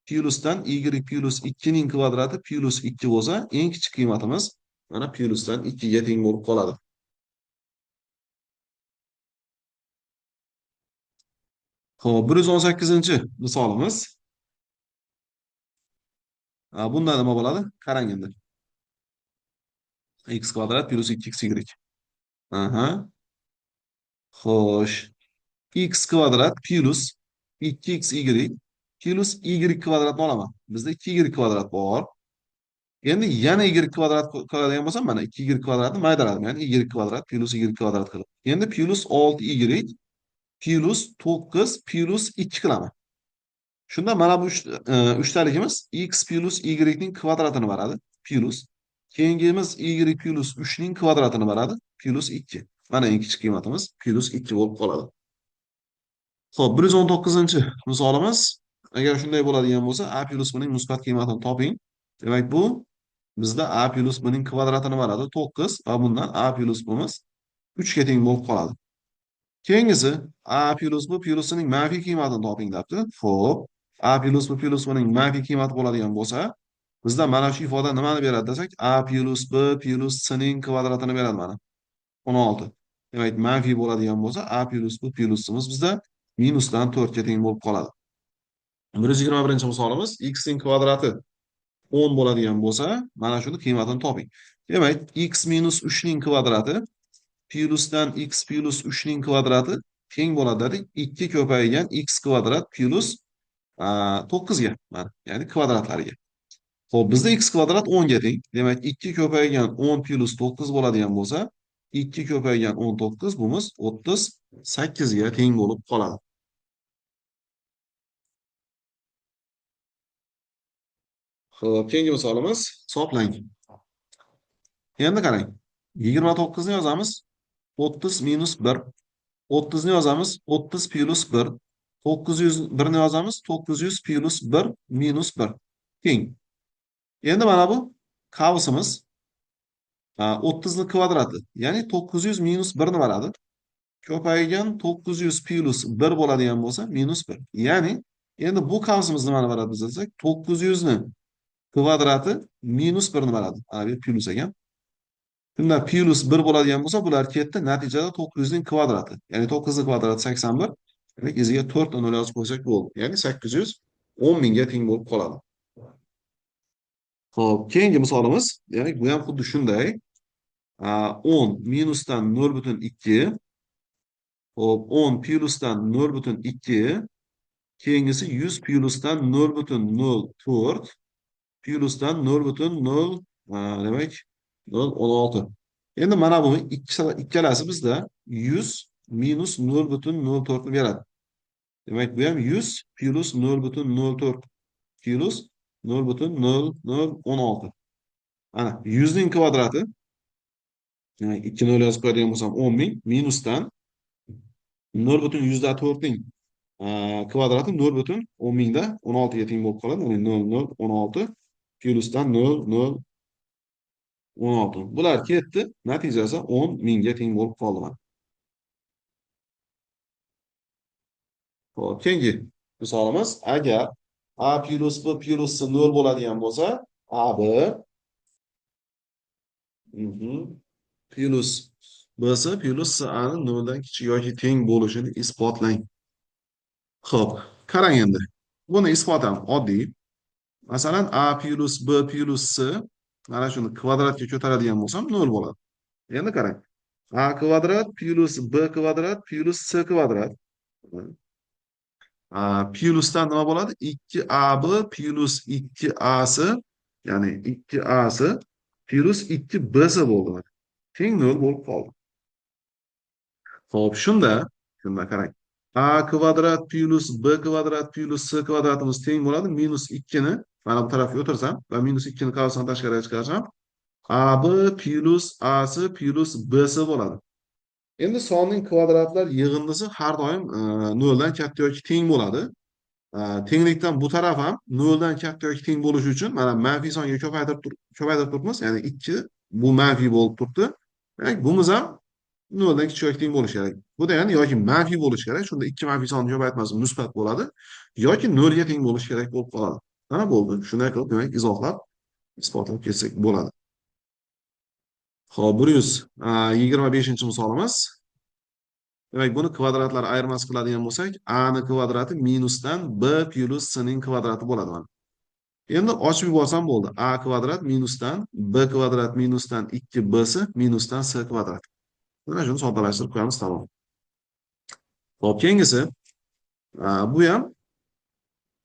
plyusdan y plus 2 ning kvadrati plus 2 bo'lsa, eng kichik qiymatimiz mana plyusdan 2 ga teng bo'lib qoladi. Xo'p, 118-misolimiz. Bunda nima bo'ladi? Qarang endi. X kvadrat plus 2xy. Aha. Xo'sh, x kvadrat plus 2xy plus y kvadratni olaman. Bizda 2y kvadrat bor. Endi yana y kvadrat qiladigan bo'lsam, mana 2y kvadratni maydaladim. Ya'ni y kvadrat plus y kvadrat qilib. Endi plus 6y plus 9 plus 2 qilaman. Shunda mana bu uchtaligimiz x plus y ning kvadratini beradi. Plus. Keyingimiz y plus 3 ning kvadratini beradi. Plus 2. Mana eng kichik qiymatimiz plus 2 bo'lib qoladi. Xo'p, 119-misolimiz. Agar shunday bo'ladigan bo'lsa, a plus b ning musbat qiymatini toping. Demak, bu bizda a plus b ning kvadratini beradi 9 va bundan a plus b'miz 3 ga teng bo'lib qoladi. Keyingisi a plus b plusining manfiy qiymatini toping debdi. Xo'p, a plus b plus ning manfiy qiymati bo'ladigan bo'lsa, bizda mana shu ifoda nimani beradi desak, a plus b plus c ning kvadratini beradi mana. 16. Demak, manfiy bo'ladigan bo'lsa, a plus b plusimiz bizda minusdan 4 ga teng bo'lib qoladi. 121-misolimiz x ning kvadrati 10 bo'ladigan bo'lsa, mana shuni qiymatini toping. Demak, x minus 3 ning kvadrati plusdan x plus 3 ning kvadrati teng bo'ladi dedik. 2 ko'paygan x kvadrat plus 9 ga, mana, ya'ni kvadratlariga. Xo'p, bizda x kvadrat 10 ga teng. Demak, 2 ko'paygan 10 plus 9 bo'ladigan bo'lsa, 2 ko'paygan 19 bumuz 38 ga teng bo'lib qoladi. Xo'p, keyingi misolimiz hisoblang. Endi qarang. 29 ni yozamiz. 30 minus 1. 30 ni yozamiz. 30 plus 1. 901 ni yozamiz. 900 plus 1 minus 1. Teng. Endi mana bu qavsimiz 30 ni kvadrati. Ya'ni 900 minus 1 ni beradi. Ko'paygan 900 plus 1 bo'ladigan bo'lsa, minus 1. Ya'ni endi bu qavsimiz nimani beradi biz desak, 900 ni kvadrati minus 1 ni beradi. Mana bu plus ekan. Shunda plus 1 bo'ladigan bo'lsa, bular ketdi. Natijada 900 ning kvadrati. Ya'ni 9 ning kvadrati 81. Demak, iziga 4 nol yozib qo'ysak bo'ldi. Ya'ni 810 mingga teng bo'lib qoladi. Xo'p, keyingi misolimiz, ya'ni bu ham xuddi shunday. 10 minusdan 0,2. Xo'p, 10 plusdan 0,2. Keyingisi 100 plusdan 0,04. Plusdan 0,0 demak 0,16. Endi mana bu ikkalasi bizda 100 minus 0,04 ni beradi. Demak, bu ham 100 plus 0,04 plus 0,0016. Ana 100 ning kvadrati. Demak, 2 nol yozib qo'yadigan bo'lsam 10 ming minusdan 0,4 ning kvadrati 0,10 mingda 16 ga teng bo'lib qoladi. Ya'ni 0,016 plusdan 0,016. Bular ketdi. Natijasi 10 mingga teng bo'lib qoldi mana. Xo'p, keyingi misolimiz, agar a plus b plus c 0 bo'ladigan bo'lsa, ab plus bc plus c ni 0 dan kichik yoki teng bo'lishini isbotlang. Xo'p, qarang endi. Buni isbot ham oddiy. Masalan, a plus b plus c mana shuni kvadratga ko'taradigan bo'lsam 0 bo'ladi. Endi qarang. A kvadrat plus b kvadrat plus c kvadrat. Plusdan nima bo'ladi? 2ab plus 2ac, ya'ni 2ac plus 2bc bo'ldi. Teng 0 bo'lib qoldi. Xo'p, shunda qarang. A kvadrat plus b kvadrat plus c kvadratimiz teng bo'ladi minus 2 ni mana bu tarafga o'tirsam va minus 2 ni qavsdan tashqariga chiqarsam, ab plus ac plus bc bo'ladi. Endi sonning kvadratlar yig'indisi har doim 0 dan katta yoki teng bo'ladi. Tenglikdan bu taraf ham 0 dan katta yoki teng bo'lishi uchun mana manfiy songa ko'paytirib turibmiz. Ya'ni 2 bu manfiy bo'lib turibdi. Demak, bumuz ham noldan kichikroq teng bo'lishi kerak. Bu degani yoki manfiy bo'lishi kerak. Shunda ikki manfiy sonni ko'paytmasi musbat bo'ladi. Yoki nolga teng bo'lishi kerak bo'lib qoladi. Mana bo'ldi. Shunday qilib, demak, izohlab isbotlab ketsak bo'ladi. Xo'p, 125 misolimiz. Demak, buni kvadratlar ayirmasi qiladigan bo'lsak, a ni kvadrati minusdan b plus c ning kvadrati bo'ladi mana. Endi ochib yuborsam bo'ldi. A kvadrat minusdan b kvadrat minusdan 2bc minusdan c kvadrat. Mana shuni soddalashtirib qo'yamiz, tamom. Xo'p, keyingisi, bu ham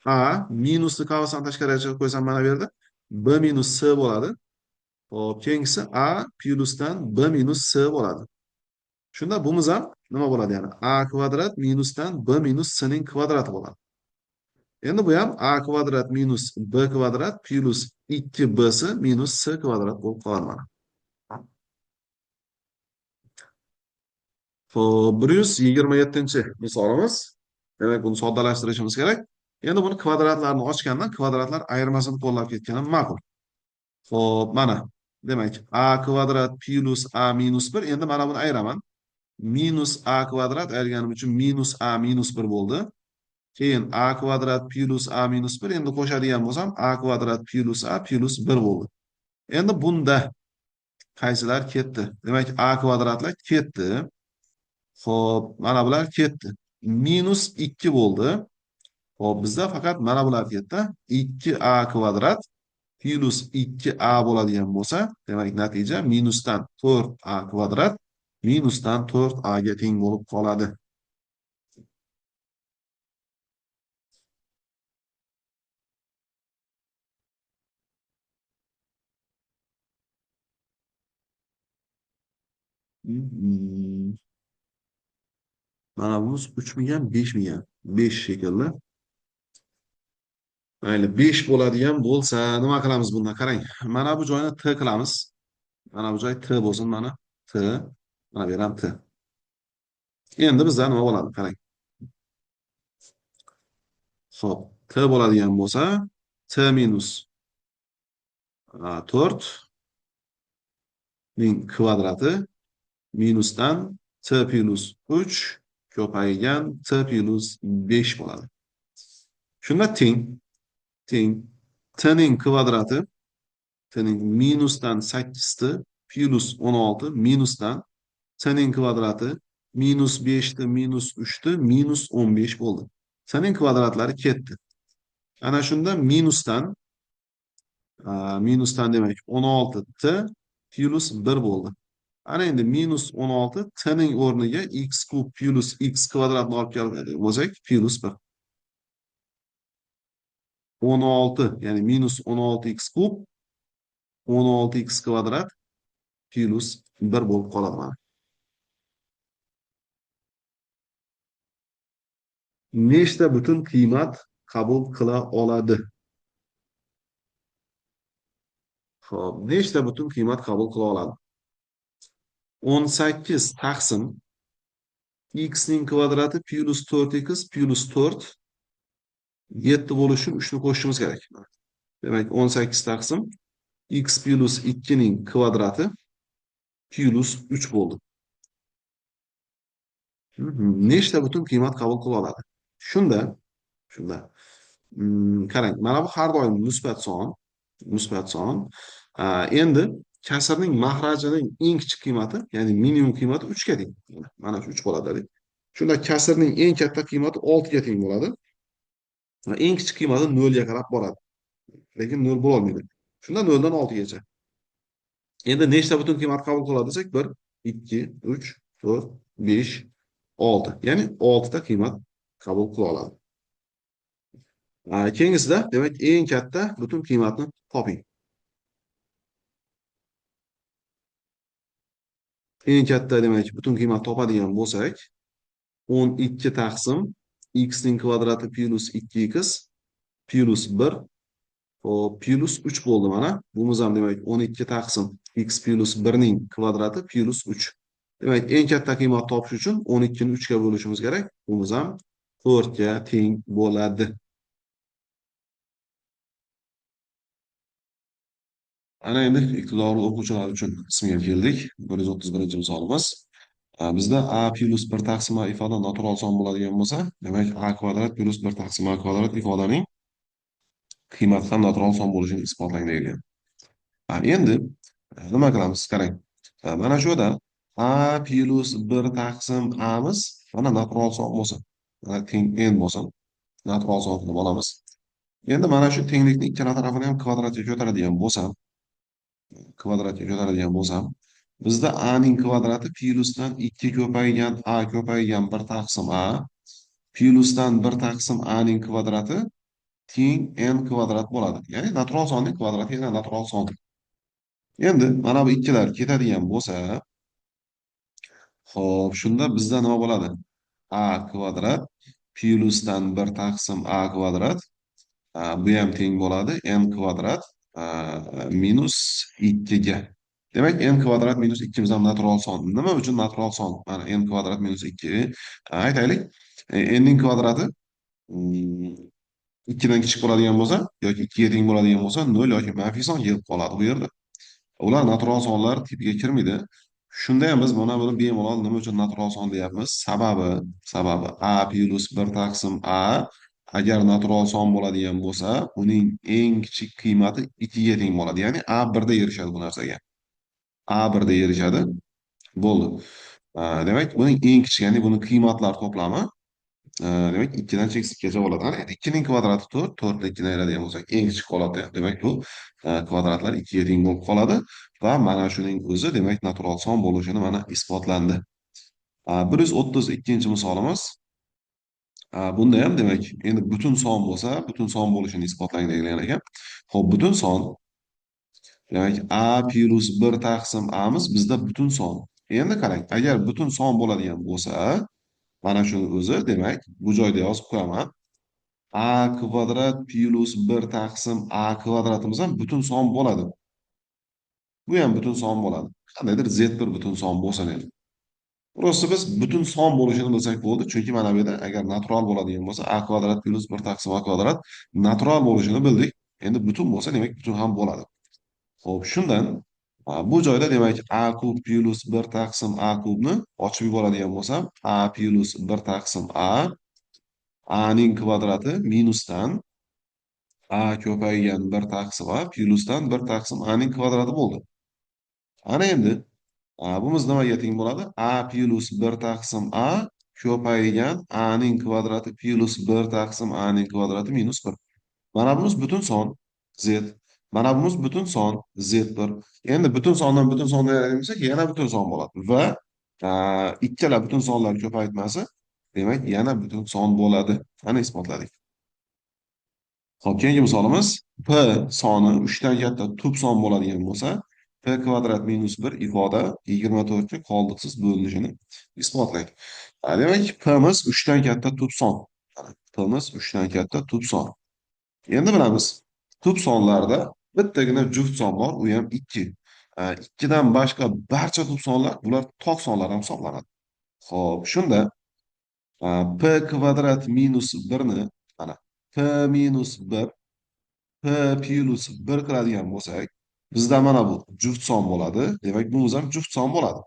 a minusni kavasini tashqariga chiqarib qo'ysam mana bu yerda b minus c bo'ladi. Xo'p, keyingisi a plyusdan b minus c bo'ladi. Shunda bumuz ham nima bo'ladi yana? A kvadrat minusdan b minus c ning kvadrati bo'ladi. Endi bu ham a kvadrat minus b kvadrat plus 2bc minus c kvadrat bo'lib qoladi mana. Xo'p, 127-misolimiz. Demak, buni soddalashtirishimiz kerak. Endi buni kvadratlarni ochgandan kvadratlar ayirmasini qo'llab ketganim ma'qul. Xo'p, mana. Demak, a kvadrat plus a minus 1. Endi mana buni ayiraman. Minus a kvadrat ayirganim uchun minus a minus 1 bo'ldi. Keyin a kvadrat plus a minus 1. Endi qo'shadigan bo'lsam a kvadrat plus a plus 1 bo'ldi. Endi bunda qaysilar ketdi? Demak, a kvadratlar ketdi. Xo'p, mana bular ketdi. Minus 2 bo'ldi. Xo'p, bizda faqat mana bular ketdi. 2a kvadrat plus 2a bo'ladigan bo'lsa, demak natija minusdan 4a kvadrat minusdan 4a ga teng bo'lib qoladi. Mana bunisi 3 migan, 5 migan? 5 shekilli. Mayli, 5 bo'ladigan bo'lsa, nima qilamiz bunda? Qarang. Mana bu joyni t qilamiz. Mana bu joy t bo'lsin, mana t. Mana bu ham t. Endi bizda nima bo'ladi? Qarang. Xo'p, t bo'ladigan bo'lsa, t minus 4 ning kvadrati minusdan t plus 3 ko'paygan t plus 5 bo'ladi. Shunda teng t ning kvadrati t'ning minusdan 8 plus 16 minusdan t'ning kvadrati minus 5 minus 3 minus 15 bo'ldi. T'ning kvadratlari ketdi. Ana shunda minusdan demak 16 t plus 1 bo'ldi. Ana endi minus 16 t'ning o'rniga x kub plus x kvadratni olib keladigan bo'lsak plus 1. 16 ya'ni minus 16x kub 16x kvadrat plus 1 bo'lib qoladi mana. Nechta butun qiymat qabul qila oladi? Xo'p, nechta butun qiymat qabul qila oladi? 18 taqsim x ning kvadrati plus 4x plus 4 7 bo'lishi uchun 3 ni qo'shishimiz kerak. Demak, 18 taqsim x plus 2 ning kvadrati plus 3 bo'ldi. Nechta butun qiymat qabul qila oladi? Shunda qarang, mana bu har doim musbat son. Endi kasrning mahrajining eng kichik qiymati, ya'ni minimum qiymati 3 ga teng. Mana shu 3 bo'ladi dedik. Shunda kasrning eng katta qiymati 6 ga teng bo'ladi. Va eng kichik qiymati 0 ga qarab boradi. Lekin 0 bo'la olmaydi. Shunda 0 dan 6 gacha. Endi nechta butun qiymat qabul qiladi desak, 1, 2, 3, 4, 5, 6. Ya'ni 6 ta qiymat qabul qila oladi. Keyingisida demak eng katta butun qiymatni toping. Eng katta demak butun qiymat topadigan bo'lsak, 12 taqsim x ning kvadrati plus 2x plus 1 plus 3 bo'ldi mana. Bumuz ham demak 12 taqsim x plus 1 ning kvadrati plus 3. Demak, eng katta qiymat topish uchun 12 ni 3 ga bo'lishimiz kerak. Bumuz ham 4 ga teng bo'ladi. Ana endi iqtidorli o'quvchilar uchun qismiga keldik. 131-misolimiz. Bizda a plus 1 taqsim a ifoda natural son bo'ladigan bo'lsa, demak a kvadrat plus 1 taqsim a kvadrat ifodaning qiymati ham natural son bo'lishini isbotlang deyilgan. Endi nima qilamiz? Qarang. Mana shu yerda a plus 1 taqsim amiz mana natural son bo'lsin. Mana teng n bo'lsin. Natural son qilib olamiz. Endi mana shu tenglikni ikkala tarafini ham kvadratga ko'taradigan bo'lsam, bizda a ning kvadrati plyusdan 2 ko'paygan a ko'paygan 1 taqsim a plyusdan 1 taqsim a ning kvadrati teng n kvadrat bo'ladi. Ya'ni natural sonning kvadrati yana natural son. Endi mana bu ikkilar ketadigan bo'lsa, xo'p, shunda bizda nima bo'ladi? A kvadrat plyusdan 1 taqsim a kvadrat, bu ham teng bo'ladi n kvadrat minus 2 ga. Demak, n kvadrat minus 2 ham natural son. Nima uchun natural son? Mana n kvadrat minus 2. Aytaylik, n ning kvadrati 2 dan kichik bo'ladigan bo'lsa yoki 2 ga teng bo'ladigan bo'lsa 0 yoki manfiy son kelib qoladi bu yerda. Ular natural sonlar tipiga kirmaydi. Shunda ham biz mana buni bemalol nima uchun natural son deyapmiz? Sababi a plus 1 taqsim a agar natural son bo'ladigan bo'lsa, uning eng kichik qiymati 2 ga teng bo'ladi. Ya'ni a 1 da erishadi bu narsaga. A 1 da erishadi. Bo'ldi. Demak, buning eng kichik, ya'ni buning qiymatlar to'plami demak 2 dan cheksizgacha bo'ladi. Ana endi 2 ning kvadrati 4, 4 ni 2 dan ayiradigan bo'lsak, eng kichik qoladi. Demak, bu kvadratlar 2 ga teng bo'lib qoladi va mana shuning o'zi demak natural son bo'lishini mana isbotlandi. 132-chi misolimiz. Bunda ham demak, endi butun son bo'lsa, butun son bo'lishini isbotlang deyilgan ekan. Xo'p, butun son demak a plus 1 taqsim amiz bizda butun son. Endi qarang, agar butun son bo'ladigan bo'lsa, mana shuni o'zi demak, bu joyda yozib qo'yaman. A kvadrat plus 1 taqsim a kvadratimiz ham butun son bo'ladi. Bu ham butun son bo'ladi. Qandaydir z bir butun son bo'lsa edi. Prosta biz butun son bo'lishini bilsak bo'ldi. Chunki mana bu yerda agar natural bo'ladigan bo'lsa, a kvadrat plus 1 taqsim a kvadrat natural bo'lishini bildik. Endi butun bo'lsa, demak butun ham bo'ladi. Xo'p, shundan bu joyda demak a kub plus 1 taqsim a kubni ochib yuboradigan bo'lsam, a plus 1 taqsim a ning kvadrati minusdan a ko'paygan 1 taqsim a plyusdan 1 taqsim a ning kvadrati bo'ldi. Ana endi bu nimaga teng bo'ladi? A plus 1 taqsim a ko'paygan a ning kvadrati plus 1 taqsim a ning kvadrati minus 1. Mana bunimiz butun son z. Mana bunimiz butun son z1. Endi butun sondan butun sonni ayirsak yana butun son bo'ladi va ikkala butun sonlar ko'paytmasi demak yana butun son bo'ladi. Ana isbotladik. Xo'p, keyingi misolimiz p soni 3 dan katta tub son bo'ladigan bo'lsa, p kvadrat minus 1 ifoda 24 ga qoldiqsiz bo'linishini isbotlang. Demak, p miz 3 dan katta tub son. P miz 3 dan katta tub son. Endi bilamiz, tub sonlarda bittagina juft son bor, u ham 2. 2 dan boshqa barcha tub sonlar bular tok sonlar ham hisoblanadi. Xo'p, shunda p kvadrat minus 1 ni mana p minus 1 p plus 1 qiladigan bo'lsak, bizda mana bu juft son bo'ladi. Demak, bu ham juft son bo'ladi.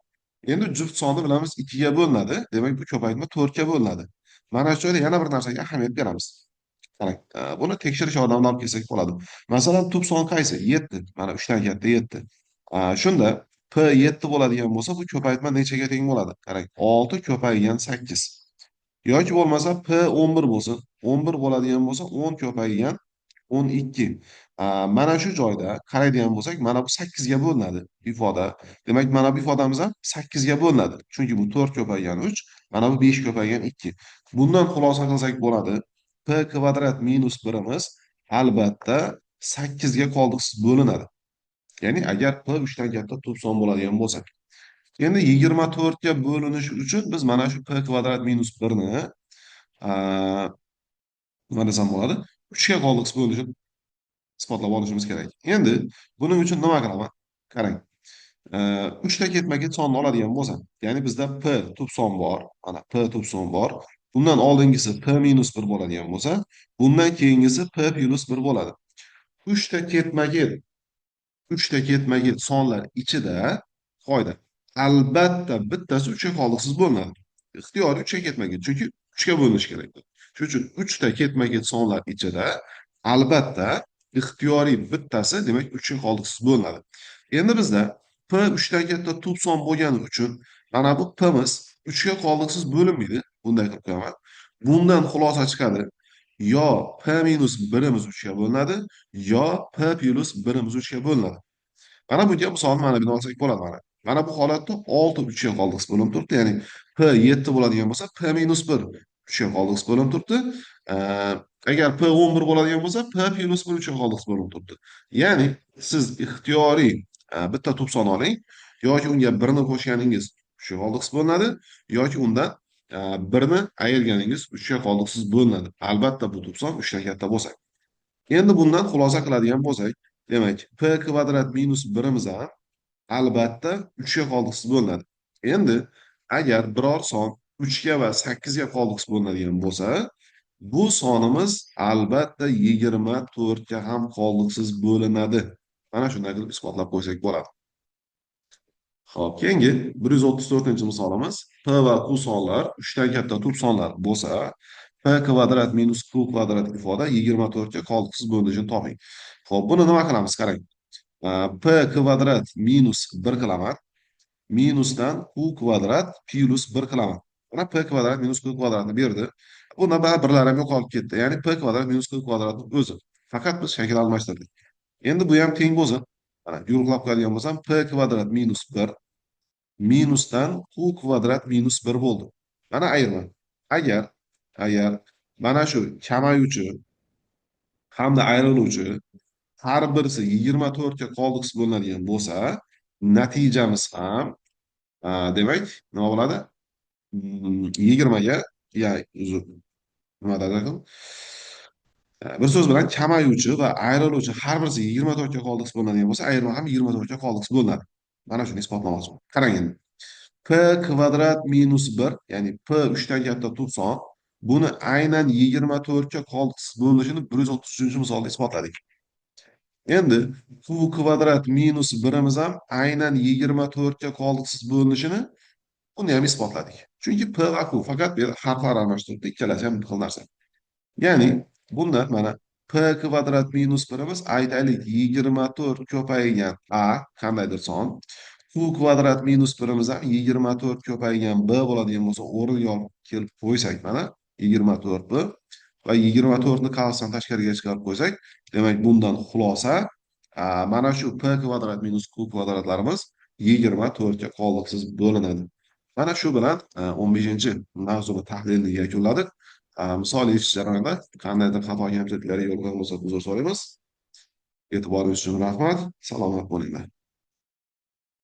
Endi juft sonni bilamiz 2 ga bo'linadi. Demak, bu ko'paytma 4 ga bo'linadi. Mana shu yerda yana bir narsaga ahamiyat beramiz. Qarang, buni tekshirish yordamida olib kelsak bo'ladi. Masalan, tub son qaysi? 7. Mana 3 dan katta 7. Shunda p 7 bo'ladigan bo'lsa, bu ko'paytma nechaga teng bo'ladi? Qarang, 6 ko'paygan 8. Yoki bo'lmasa p 11 bo'lsin. 11 bo'ladigan bo'lsa, 10 ko'paygan 12. Mana shu joyda qaraydigan bo'lsak, mana bu 8 ga bo'linadi ifoda. Demak, mana bu ifodamiz ham 8 ga bo'linadi. Chunki bu 4 ko'paygan 3, mana bu 5 ko'paygan 2. Bundan xulosa qilsak bo'ladi. P kvadrat minus 1 imiz albatta 8 ga qoldiqsiz bo'linadi. Ya'ni agar p 3 dan katta tub son bo'ladigan bo'lsa. Endi 24 ga bo'linishi uchun biz mana shu p kvadrat minus 1 ni nima desam bo'ladi? 3 ga qoldiqsiz bo'linishini isbotlab olishimiz kerak. Endi buning uchun nima qilaman? Qarang. 3 ta ketma-ket sonni oladigan bo'lsam, ya'ni bizda p tub son bor. Mana p tub son bor. Bundan oldingisi p minus 1 bo'ladigan bo'lsa, bundan keyingisi p plus 1 bo'ladi. 3 ta ketma-ket sonlar ichida qoida. albatta bittasi uchga qoldiqsiz bo'lmadi. Ixtiyoriy uchga ketma-ket. Chunki uchga bo'linishi kerak. Shuning uchun uchta ketma-ket sonlar ichida albatta ixtiyoriy bittasi, demak, uchga qoldiqsiz bo'linadi. Endi bizda p uchdan katta tub son bo'lgani uchun mana bu pimiz uchga qoldiqsiz bo'linmaydi. Bunday qilib qo'yaman. Bundan xulosa chiqadi. Yo p minus birimiz uchga bo'linadi, yo p plus birimiz uchga bo'linadi. Mana bunga misolni mana buni olsak bo'ladi mana. Mana bu holatda 6 3 ga qoldiqsiz bo'linib turibdi. Ya'ni p 7 bo'ladigan bo'lsa, p minus 1 3 ga qoldiqsiz bo'linib turibdi. Eee, Agar p 11 bo'ladigan bo'lsa, p plus 1 3 ga qoldiqsiz bo'linib turibdi. Ya'ni siz ixtiyoriy bitta tub son oling, yoki unga 1 ni qo'shganingiz 3 ga qoldiqsiz bo'linadi, yoki undan 1 ni ayirganingiz 3 ga qoldiqsiz bo'linadi. Albatta bu tub son 3 dan katta bo'lsa. Endi bundan xulosa qiladigan bo'lsak, demak, p kvadrat minus 1imiz ham albatta 3 ga qoldiqsiz bo'linadi. Endi agar biror son 3 ga va 8 ga qoldiqsiz bo'linadigan bo'lsa, bu sonimiz albatta 24 ga ham qoldiqsiz bo'linadi. Mana shunday qilib isbotlab qo'ysak bo'ladi. Xo'p, keyingi 134-misolimiz p va q sonlar 3 dan katta tub sonlar bo'lsa, p kvadrat minus q kvadrat ifoda 24 ga qoldiqsiz bo'linishini toping. Xo'p, buni nima qilamiz? Qarang. P kvadrat minus 1 qilaman. Minusdan q kvadrat plus 1 qilaman. Mana p kvadrat minus q kvadratni berdi. Bunda birlar ham yo'qolib ketdi. Ya'ni p kvadrat minus q kvadratni o'zi. Faqat biz shakl almashtirdik. Endi bu ham teng bo'lsin. Mana yo'riqlab qo'yadigan bo'lsam, p kvadrat minus 1 minusdan q kvadrat minus 1 bo'ldi. Mana ayirma. Agar mana shu kamayuvchi hamda ayriluvchi har birisi 24 ga qoldiqsiz bo'linadigan bo'lsa, natijamiz ham demak nima bo'ladi? 20 ga, ya uzr, nima dedim? Bir so'z bilan kamayuvchi va ayriluvchi har birisi 24 ga qoldiqsiz bo'linadigan bo'lsa, ayirma ham 24 ga qoldiqsiz bo'linadi. Mana shuni isbotlamoqchiman. Qarang endi. P kvadrat minus 1, ya'ni p 3 dan katta tub son, buni aynan 24 ga qoldiqsiz bo'linishini 133-misolda isbotladik. Endi q kvadrat minus 1imiz ham aynan 24 ga qoldiqsiz bo'linishini buni ham isbotladik. Chunki p va q faqat bir harflar almashtiribdi, ikkalasi ham bir xil narsa. Ya'ni bundan mana p kvadrat minus 1imiz aytaylik 24 ko'paygan a qandaydir son, q kvadrat minus 1imiz ham 24 ko'paygan b bo'ladigan bo'lsa, o'rniga olib kelib qo'ysak mana 24 b va 24 ni qavsdan tashqariga chiqarib qo'ysak, demak bundan xulosa mana shu p kvadrat minus q kvadratlarimiz 24 ga qoldiqsiz bo'linadi. Mana shu bilan 15-mavzuni tahlilni yakunladik. Misol yechish jarayonida qandaydir xato kamchiliklar yo'l bo'lsa uzr so'raymiz. E'tiboringiz uchun rahmat. Salomat bo'linglar.